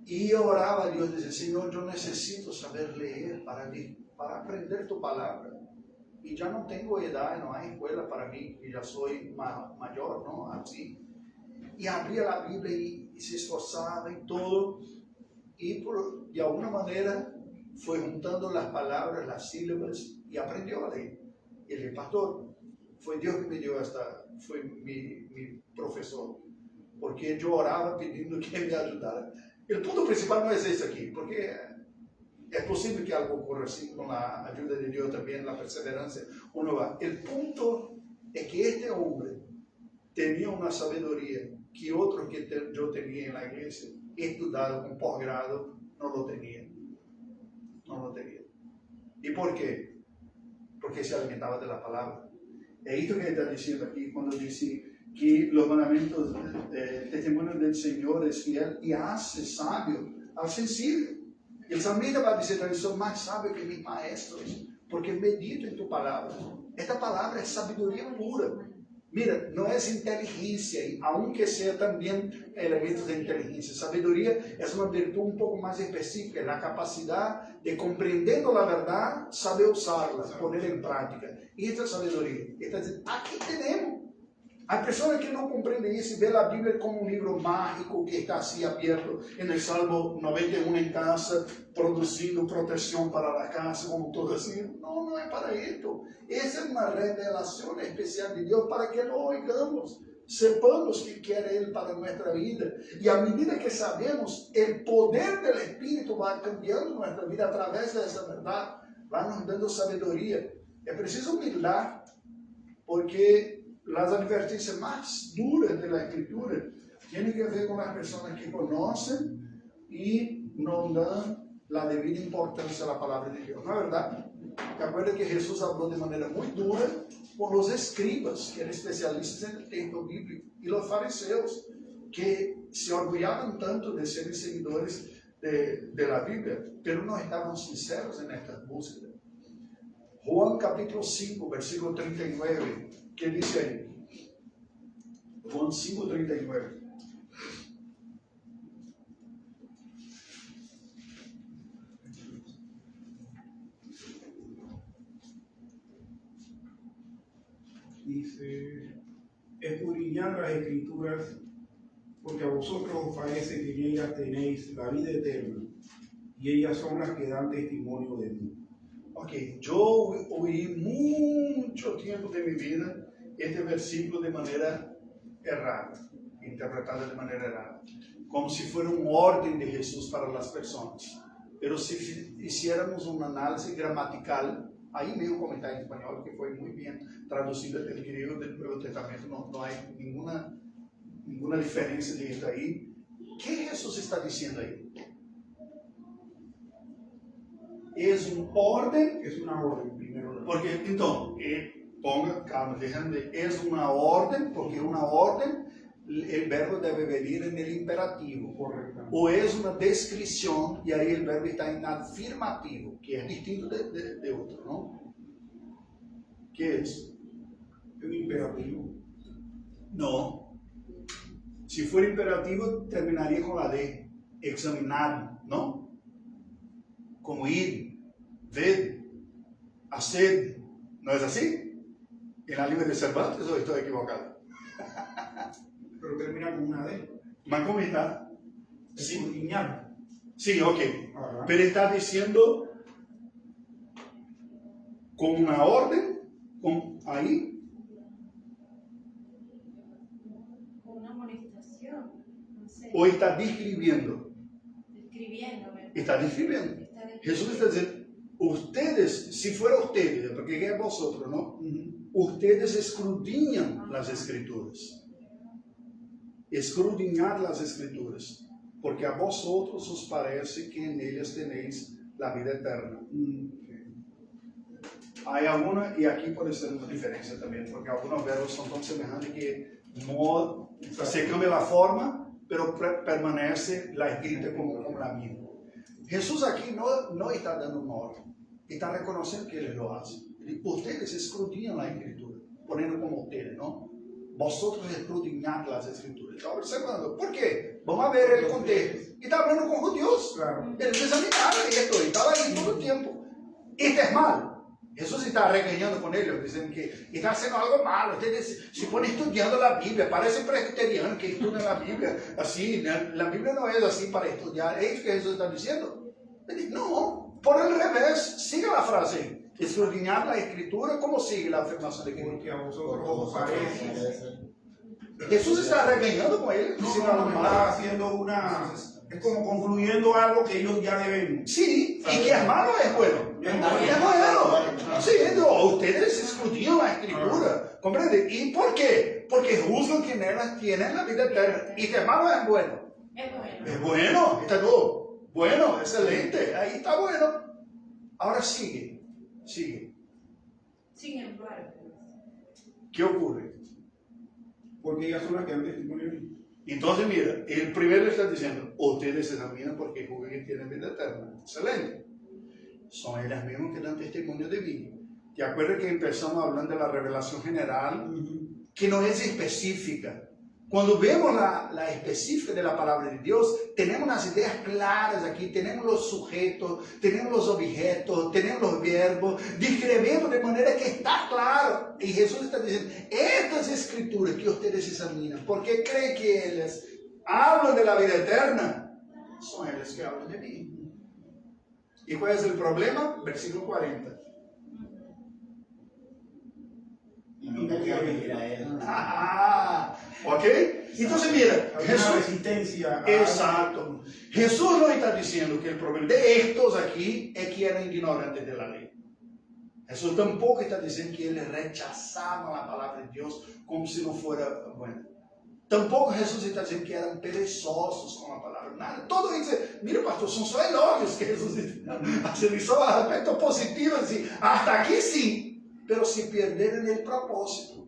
Y oraba a Dios, decía, Señor, yo necesito saber leer para aprender tu palabra. Y ya no tengo edad, no hay escuela para mí, y ya soy mayor, ¿no? Así. Y abría la Biblia y se esforzaba y todo. Y de alguna manera fue juntando las palabras, las sílabas y aprendió a leer. Y el pastor, fue Dios que me dio fue mi profesor. Porque yo oraba pidiendo que me ayudara. El punto principal no es ese aquí, porque es posible que algo ocurra así, con la ayuda de Dios también, la perseverancia, uno va. El punto es que este hombre tenía una sabiduría que otros que yo tenía en la iglesia, estudiado con posgrado, no lo tenía. No lo tenía. ¿Y por qué? Porque se alimentaba de la palabra. Es esto que está diciendo aquí cuando dice que los mandamientos, el testimonio del Señor es fiel y hace sabio al sencillo. Y el salmista va a decir también, soy más sabio que mis maestros, porque medito en tu palabra. Esta palabra es sabiduría pura. Mira, no es inteligencia, aunque sea también elementos de inteligencia. Sabiduría es una virtud un poco más específica, la capacidad de, comprendiendo la verdad, saber usarla, ponerla en práctica. Y esta es sabiduría. Aquí tenemos. Hay personas que no comprenden eso y ven la Biblia como un libro mágico que está así abierto en el Salmo 91 en casa, produciendo protección para la casa, como todo así. No es para esto. Esa es una revelación especial de Dios para que lo oigamos, sepamos qué quiere Él para nuestra vida. Y a medida que sabemos, el poder del Espíritu va cambiando nuestra vida a través de esa verdad, va nos dando sabiduría. Es preciso humildad, porque las advertencias más duras de la Escritura tienen que ver con las personas que conocen y no dan la debida importancia a la palabra de Dios. ¿No es verdad? ¿Te acuerdas que Jesús habló de manera muy dura con los escribas, que eran especialistas en el texto bíblico, y los fariseos, que se orgullaban tanto de ser seguidores de la Biblia, pero no estaban sinceros en estas búsquedas? Juan capítulo 5, versículo 39, ¿qué dice ahí? Juan 5, 39. Dice, escudriñad las Escrituras, porque a vosotros os parece que en ellas tenéis la vida eterna, y ellas son las que dan testimonio de mí. Ok, yo oí mucho tiempo de mi vida este versículo de manera errada, interpretado de manera errada, como si fuera un orden de Jesús para las personas. Pero si hiciéramos un análisis gramatical, ahí mismo comentar en español, que fue muy bien traducido del griego del Nuevo Testamento, no hay ninguna diferencia de esto ahí. ¿Qué Jesús está diciendo ahí? Es un orden. Es una orden, primero. Porque, entonces, ponga, calma, es una orden, porque una orden, el verbo debe venir en el imperativo. Correcto. O es una descripción, y ahí el verbo está en afirmativo, que es distinto de otro, ¿no? ¿Qué es? Un imperativo. No. Si fuera imperativo, terminaría con la D, examinar, ¿no? Como ir, ver, hacer. ¿No es así? ¿En la lengua de Cervantes o estoy equivocado? Pero termina con una D. ¿Man cómo está? Sí. Escudriñar. Sí, ok. Ajá. Pero está diciendo con una orden, con ahí. Con una amonestación, no sé, O está describiendo. describiendo, ¿verdad? Está describiendo. Está describiendo. Jesús está diciendo, ustedes, si fuera ustedes, porque es vosotros, ¿no? Ustedes escudriñan las Escrituras. Escudriñar las Escrituras, porque a vosotros os parece que en ellas tenéis la vida eterna. Hay alguna, y aquí puede ser una diferencia también, porque algunos verbos son tan semejantes que no se cambia la forma, pero permanece la escrita como la misma. Jesús aquí no está dando un orden, está reconociendo que Él lo hace. Ustedes escudriñan la Escritura, poniendo como ustedes, ¿no? Vosotros escudriñad las Escrituras. Está observando. ¿Por qué? Vamos a ver el contexto. Y está hablando con judíos. Claro. Él examinaba esto y estaba ahí todo el tiempo. Esto es mal. Jesús está regañando con ellos, dicen que está haciendo algo malo. Ustedes se ponen estudiando la Biblia, parece presbiteriano que estudian la Biblia así. La Biblia no es así para estudiar. Es que Jesús está diciendo. No, por el revés, siga la frase. Escudriñar la Escritura, ¿cómo sigue la afirmación de que Porque a vosotros os parece. Jesús está regañando con ellos? Diciendo algo Está malo. haciendo una. Es como concluyendo algo que ellos ya deben. Sí, y que es malo es bueno. Es bueno. Sí, no, ustedes escudriñan la Escritura. ¿Comprende? ¿Y por qué? Porque juzgan que en ellas tienen la vida eterna. Y que es malo es bueno. Es bueno. Es bueno, está todo. Bueno, excelente. Ahí está bueno. Ahora sigue. Sin embargo, ¿Qué ocurre? Porque ellas son las que dan testimonio de mí. Entonces, mira, el primero está diciendo, ustedes se examinan porque juzgan que tienen vida eterna. Excelente. Son ellas mismas que dan testimonio de mí. ¿Te acuerdas que empezamos hablando de la revelación general? Que no es específica. Cuando vemos la específica de la palabra de Dios, tenemos las ideas claras aquí, tenemos los sujetos, tenemos los objetos, tenemos los verbos, describimos de manera que está claro. Y Jesús está diciendo, estas escrituras que ustedes examinan, ¿por qué creen que ellas hablan de la vida eterna? Son ellas que hablan de mí. ¿Y cuál es el problema? Versículo 40. Y no quería venir a él. Ah, ¿Ok? Entonces mira, Hay una Jesús... resistencia. Exacto. Jesús no está diciendo que el problema de estos aquí es que eran ignorantes de la ley. Jesús tampoco está diciendo que ellos rechazaban la palabra de Dios como si no fuera buena. Tampoco Jesús está diciendo que eran perezosos con la palabra. Nada. Todo dice, mira pastor, son solo elogios que Jesús está haciendo. Son aspectos positivos. Así. Hasta aquí sí, pero se perderam el propósito.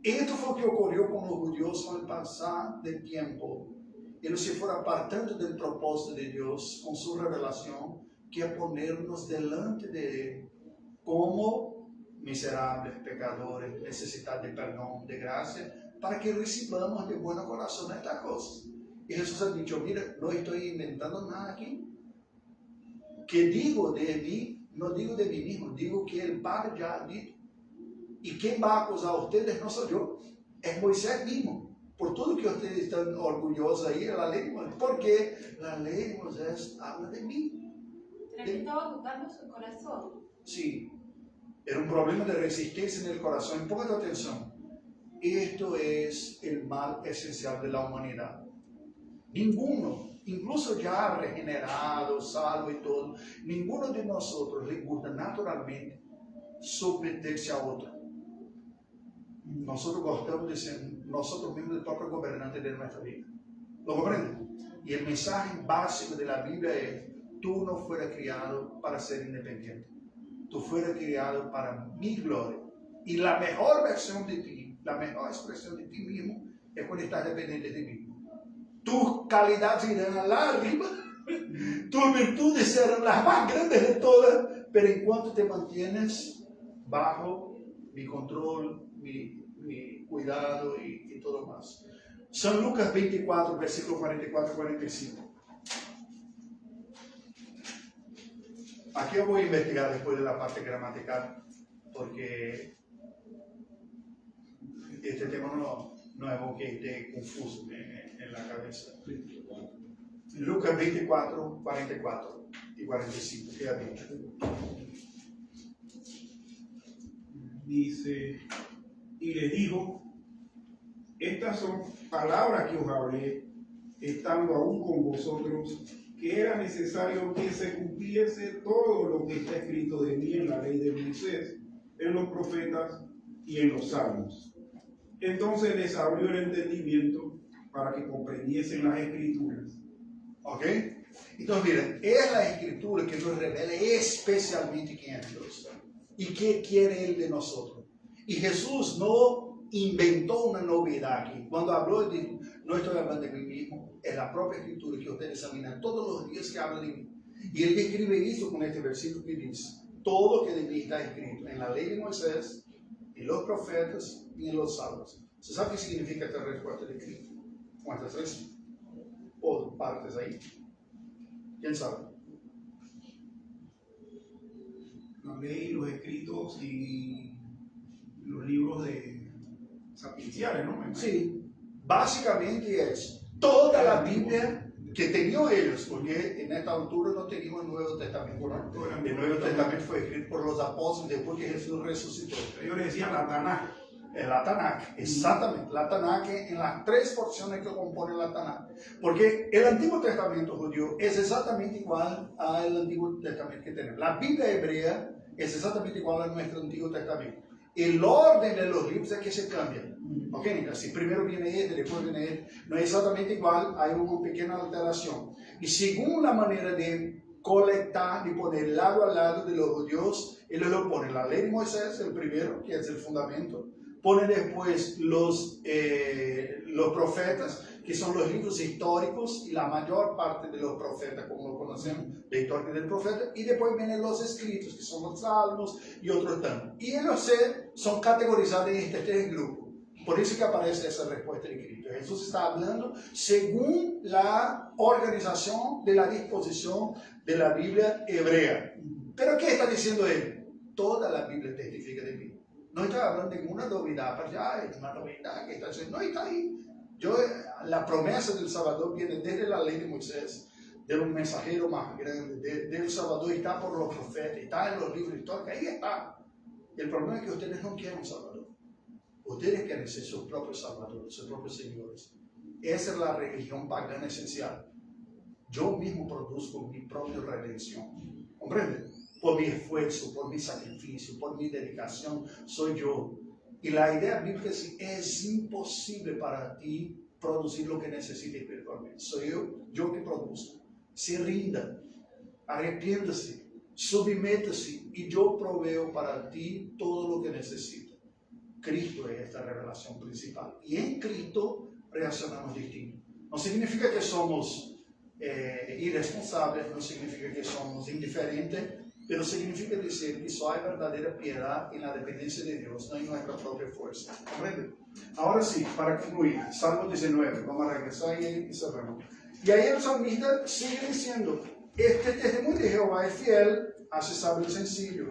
Esto fue lo que ocurrió con los judíos con el pasar del tiempo. Ellos se fueron apartando del propósito de Dios con su revelación, que es ponernos delante de Él como miserables, pecadores, necesitados de perdón, de gracia, para que recibamos de buen corazón estas cosas. Y Jesús ha dicho, mira, no estoy inventando nada aquí. Que digo de mí, no digo de mí mismo, digo que el Padre ya ha dicho. Y quien va a acusar a ustedes no soy yo, es Moisés mismo. Por todo que ustedes están orgullosos ahí de la ley de Moisés, porque la ley de Moisés habla de mí. ¿Será que estaba dudando su corazón? Sí, era un problema de resistencia en el corazón. Pongan atención, esto es el mal esencial de la humanidad. Ninguno, incluso ya regenerado, salvo y todo, ninguno de nosotros le gusta naturalmente someterse a otro. Nosotros gostamos de ser nosotros mismos el propio gobernante de nuestra vida. ¿Lo comprenden? Y el mensaje básico de la Biblia es: tú no fueras criado para ser independiente. Tú fueras criado para mi gloria. Y la mejor versión de ti, la mejor expresión de ti mismo, es cuando estás dependiente de mí. Tus calidades irán allá arriba, tus virtudes serán las más grandes de todas, pero en cuanto te mantienes bajo mi control, mi cuidado y todo más. San Lucas 24, versículo 44-45. Aquí yo voy a investigar después de la parte gramatical, porque este tema no es algo que esté confuso en la cabeza. Lucas 24, 44 y 45, ¿qué ha dicho? Dice, y les dijo, estas son palabras que os hablé, estando aún con vosotros, que era necesario que se cumpliese todo lo que está escrito de mí en la ley de Moisés, en los profetas y en los salmos. Entonces les abrió el entendimiento para que comprendiesen las escrituras. ¿Ok? Entonces miren, es la escritura que nos revela especialmente quién es Dios y qué quiere Él de nosotros. Y Jesús no inventó una novedad aquí. Cuando habló de, no estoy hablando de mí mismo, es la propia escritura que ustedes examinan todos los días que habla de mí. Y Él describe esto con este versículo que dice, todo lo que de mí está escrito en la ley de Moisés, en los profetas y en los salmos. ¿Se sabe qué significa esta respuesta de Cristo? Con estas tres partes ahí. ¿Quién sabe? La ley, los escritos y los libros sapienciales, ¿no? Sí, básicamente es toda la Biblia que tenían ellos, porque en esta altura no teníamos el Nuevo Testamento, ¿no? El Nuevo Testamento fue escrito por los apóstoles después que Jesús resucitó. Ellos le decían la Tanaj. La Tanakh, exactamente, la Tanakh en las tres porciones que componen la Tanakh, porque el Antiguo Testamento judío es exactamente igual al Antiguo Testamento que tenemos. La Biblia hebrea es exactamente igual a nuestro Antiguo Testamento. El orden de los libros es que se cambia. ¿Ok? Si primero viene este, después viene este, no es exactamente igual, hay una pequeña alteración. Y según la manera de colectar y poner lado a lado de los judíos, ellos lo ponen la ley de Moisés, el primero, que es el fundamento. Pone después los profetas, que son los libros históricos, y la mayor parte de los profetas, como lo conocemos, la historia del profeta, y después vienen los escritos, que son los salmos y otros tantos. Y ellos son categorizados en estos tres grupos. Por eso que aparece esa respuesta de Cristo. Jesús está hablando según la organización de la disposición de la Biblia hebrea. ¿Pero qué está diciendo él? Toda la Biblia testifica de mí. No está hablando de ninguna novedad, pero ya es una novedad que está diciendo, no está ahí. La promesa del Salvador viene desde la ley de Moisés, de un mensajero más grande, del Salvador está por los profetas, está en los libros históricos, ahí está. El problema es que ustedes no quieren un Salvador. Ustedes quieren ser sus propios salvadores, sus propios señores. Esa es la religión pagana esencial. Yo mismo produzco mi propia redención. ¿Comprende? Por mi esfuerzo, por mi sacrificio, por mi dedicación, soy yo. Y la idea bíblica es imposible para ti producir lo que necesites espiritualmente. Soy yo que produzco. Se rinda, arrepiéntase, submétase y yo proveo para ti todo lo que necesitas. Cristo es esta revelación principal. Y en Cristo reaccionamos distinto. No significa que somos irresponsables, no significa que somos indiferentes, pero significa decir que solo hay verdadera piedad en la dependencia de Dios, no en nuestra propia fuerza. ¿Comprende? Ahora sí, para concluir, Salmo 19, vamos a regresar y cerramos. Y ahí el salmista sigue diciendo, este testimonio de Jehová es fiel, hace sabio y sencillo.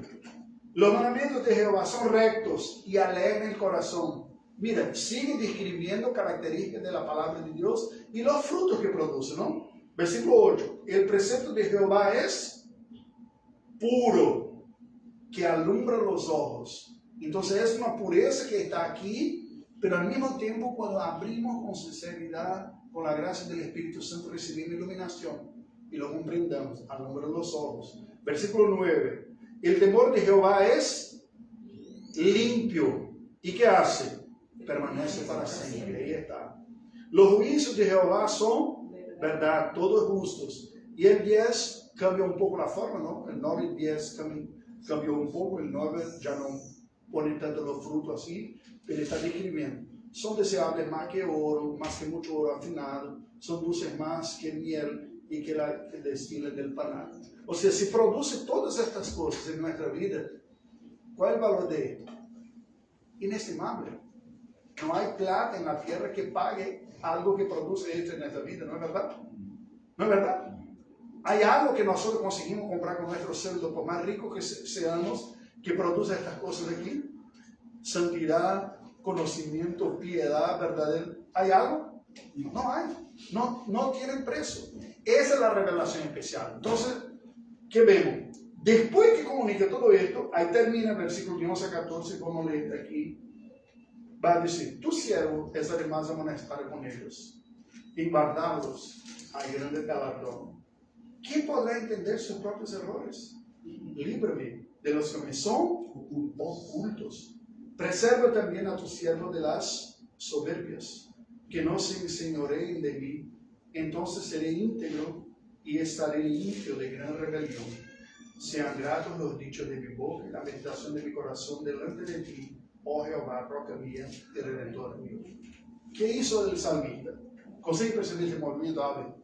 Los mandamientos de Jehová son rectos y alegran el corazón. Mira, sigue describiendo características de la palabra de Dios y los frutos que produce, ¿no? Versículo 8. El precepto de Jehová es puro, que alumbra los ojos. Entonces es una pureza que está aquí, pero al mismo tiempo cuando abrimos con sinceridad, con la gracia del Espíritu Santo, recibimos iluminación y lo comprendamos, alumbra los ojos. Versículo 9. El temor de Jehová es limpio. ¿Y qué hace? Permanece para siempre. Ahí está. Los juicios de Jehová son verdad, todos justos. Y el 10 cambia un poco la forma, ¿no? El 9 y 10 cambió un poco. El 9 ya no pone tanto los frutos así, pero está describiendo. Son deseables más que oro, más que mucho oro afinado. Son dulces más que miel y que la destila del panal. O sea, si produce todas estas cosas en nuestra vida, ¿cuál es el valor de esto? Inestimable. No hay plata en la tierra que pague algo que produce esto en nuestra vida, ¿no es verdad? ¿No es verdad? Hay algo que nosotros conseguimos comprar con nuestro sueldo, por más ricos que seamos, que produce estas cosas aquí. Santidad, conocimiento, piedad, verdadero. ¿Hay algo? No hay. No tienen precio. Esa es la revelación especial. Entonces, ¿qué vemos? Después que comunica todo esto, ahí termina el versículo 11 a 14, como leí aquí. Va a decir, tu siervo es además amonestado con ellos, y guardarlos hay grande galardón. ¿Quién podrá entender sus propios errores? Líbrame de los que me son ocultos. Preserva también a tu siervo de las soberbias, que no se enseñoreen de mí. Entonces seré íntegro y estaré limpio de gran rebelión. Sean gratos los dichos de mi boca y la meditación de mi corazón delante de ti, oh Jehová, roca mía y redentor mío. ¿Qué hizo el salmista? Consegue percibir este movimiento, hable.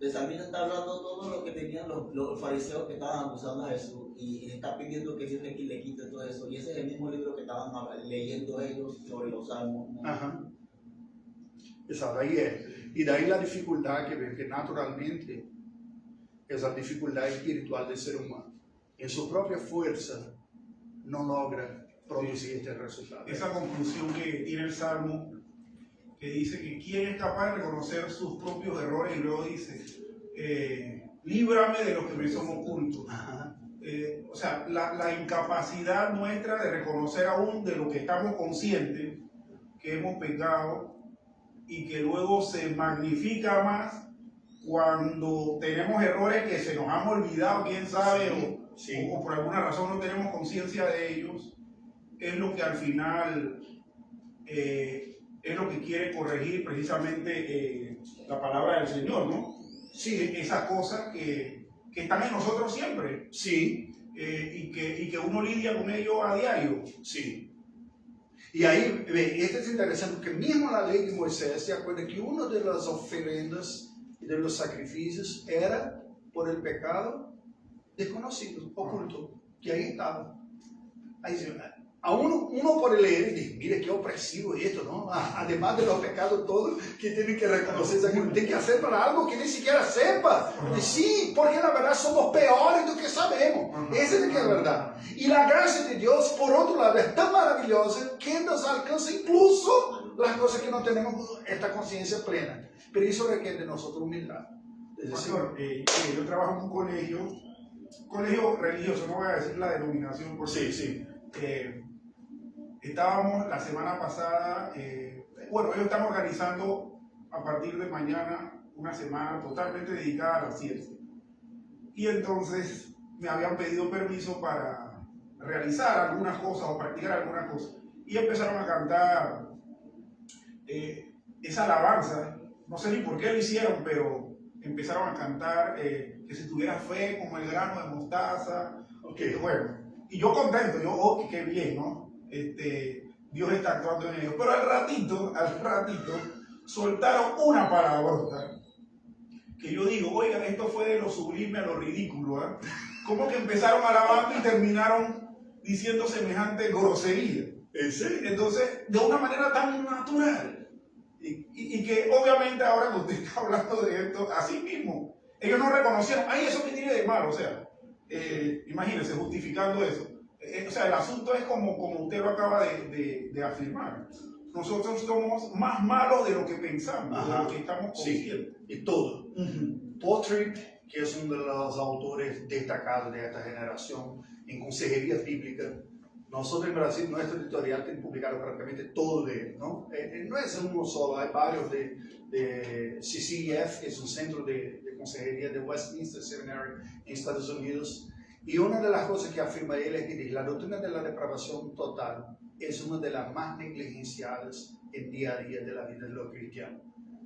El salmista está hablando todo lo que tenían los fariseos que estaban acusando a Jesús y está pidiendo que Dios le quite todo eso. Y ese es el mismo libro que estaban leyendo ellos sobre los salmos, ¿no? Ajá. Exacto, ahí es. Y de ahí la dificultad que ven, que naturalmente es la dificultad espiritual del ser humano. En su propia fuerza no logra producir este resultado. Esa conclusión que tiene el Salmo, que dice que quién es capaz de reconocer sus propios errores y luego dice, líbrame de los que me son ocultos. O sea, la incapacidad nuestra de reconocer aún de lo que estamos conscientes que hemos pecado y que luego se magnifica más cuando tenemos errores que se nos han olvidado, quién sabe, o por alguna razón no tenemos conciencia de ellos, es lo que al final es lo que quiere corregir precisamente la palabra del Señor, ¿no? Sí, esas cosas que están en nosotros siempre. Sí. Y que uno lidia con ellos a diario. Sí. Y ahí, esto es interesante, porque mismo la ley de Moisés se acuerda que una de las ofrendas y de los sacrificios era por el pecado desconocido, oculto, que ahí estaba. Ahí se a uno por leer y dice, mire qué opresivo esto, ¿no? Además de los pecados todos que tienen que reconocer, tienen que hacer para algo que ni siquiera sepa. Y sí, porque la verdad somos peores de lo que sabemos. Esa es la que es verdad. Y la gracia de Dios, por otro lado, es tan maravillosa que nos alcanza incluso las cosas que no tenemos esta conciencia plena. Pero eso requiere de nosotros humildad. Es decir, yo trabajo en un colegio religioso, no voy a decir la denominación, porque sí. estábamos la semana pasada, bueno, ellos están organizando a partir de mañana una semana totalmente dedicada a la ciencia. Y entonces me habían pedido permiso para realizar algunas cosas o practicar algunas cosas. Y empezaron a cantar esa alabanza. No sé ni por qué lo hicieron, pero empezaron a cantar que si tuviera fe como el grano de mostaza. Ok. Bueno, y yo contento, yo, oh, qué bien, ¿no? Dios está actuando en ellos. Pero al ratito, soltaron una palabrota que yo digo, oigan, esto fue de lo sublime a lo ridículo, ¿eh? ¿Cómo que empezaron alabando y terminaron diciendo semejante grosería? ¿En serio? Entonces, de una manera tan natural. Y que obviamente ahora que usted está hablando de esto, así mismo, ellos no reconocieron, ay, eso que tiene de malo, o sea, imagínense, justificando eso. O sea, el asunto es como usted lo acaba de afirmar. Nosotros somos más malos de lo que pensamos, Ajá. de lo que estamos conscientes. Sí, y todo. Patrick, que es uno de los autores destacados de esta generación en consejería bíblica, nosotros en Brasil, nuestro editorial tiene publicado prácticamente todo de él, ¿no? No es uno solo, hay varios de CCEF, que es un centro de consejería de Westminster Seminary en Estados Unidos. Y una de las cosas que afirma él es que dice, la doctrina de la depravación total es una de las más negligenciadas en día a día de la vida de los cristianos.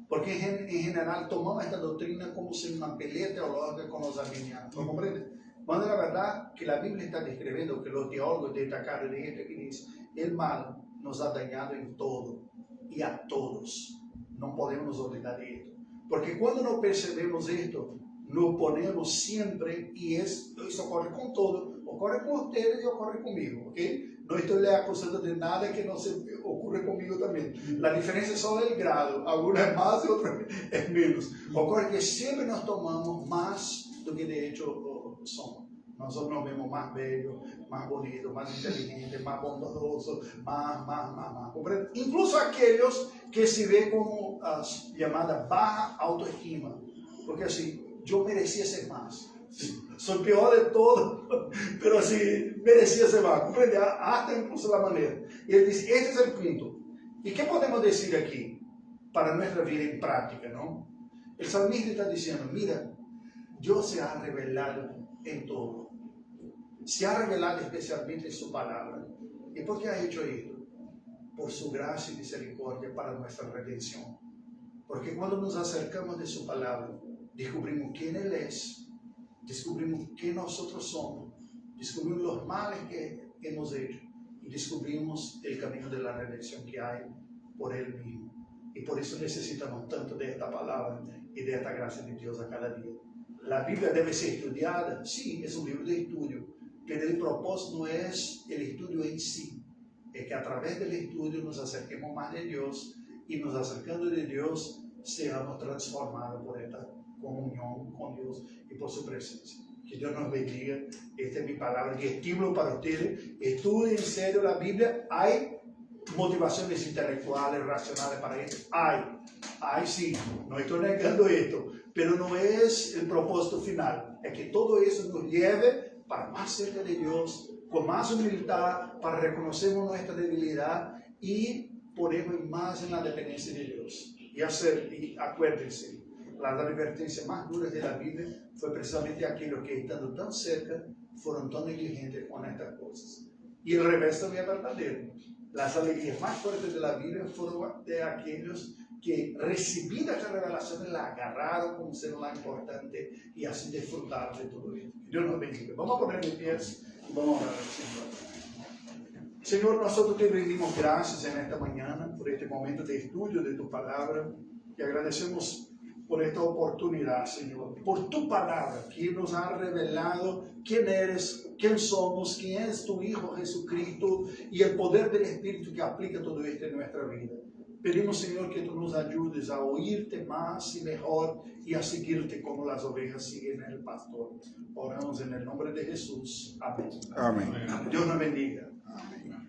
Porque en general tomamos esta doctrina como si una pelea teológica con los arminianos, ¿lo comprende? Cuando la verdad que la Biblia está describiendo, que los teólogos destacaron de este que dice, el mal nos ha dañado en todo y a todos. No podemos nos olvidar de esto. Porque cuando no percebemos esto, nos ponemos siempre, y eso ocurre con todo, ocurre con ustedes y ocurre conmigo, ¿ok? No estoy le acusando de nada que no se ocurre conmigo también. La diferencia es solo el grado, algunas es más y otras es menos. Ocurre que siempre nos tomamos más do que de hecho somos. Nosotros nos vemos más bellos, más bonitos, más inteligentes, más bondadosos, más. ¿Comprende? Incluso aquellos que se ven como llamada baja autoestima. Porque así, yo merecía ser más. Soy peor de todo, pero así, merecía ser más. ¿Comprende? Hasta incluso la manera. Y él dice, este es el punto. ¿Y qué podemos decir aquí para nuestra vida en práctica, no? El salmista está diciendo, mira, Dios se ha revelado en todo. Se ha revelado especialmente en su palabra. ¿Y por qué ha hecho esto? Por su gracia y misericordia para nuestra redención. Porque cuando nos acercamos de su palabra, descubrimos quién Él es, descubrimos quién nosotros somos, descubrimos los males que hemos hecho y descubrimos el camino de la redención que hay por Él mismo. Y por eso necesitamos tanto de esta palabra y de esta gracia de Dios a cada día. La Biblia debe ser estudiada, sí, es un libro de estudio, pero el propósito no es el estudio en sí, es que a través del estudio nos acerquemos más de Dios y nos acercando de Dios seamos transformados por esta comunión con Dios y por su presencia. Que Dios nos bendiga. Esta es mi palabra y estímulo para ustedes. Estudien en serio la Biblia. Hay motivaciones intelectuales, racionales para esto. Hay sí, no estoy negando esto, pero no es el propósito final. Es que todo eso nos lleve para más cerca de Dios, con más humildad, para reconocer nuestra debilidad y ponernos más en la dependencia de Dios. Y acuérdense, las advertencias más duras de la Biblia fue precisamente aquellos que estando tan cerca fueron tan negligentes con estas cosas. Y el revés también es verdadero. Las alegrías más fuertes de la Biblia fueron de aquellos que recibidas estas revelaciones la agarraron como siendo la importante y así disfrutaron de todo esto. Que Dios nos bendiga. Vamos a poner de pies y vamos a orar al Señor. Señor, nosotros te rendimos gracias en esta mañana por este momento de estudio de tu palabra y agradecemos por esta oportunidad, Señor, por tu palabra que nos ha revelado quién eres, quién somos, quién es tu Hijo Jesucristo y el poder del Espíritu que aplica todo esto en nuestra vida. Pedimos, Señor, que tú nos ayudes a oírte más y mejor y a seguirte como las ovejas siguen el pastor. Oramos en el nombre de Jesús. Amén. Amén. Dios nos bendiga. Amén.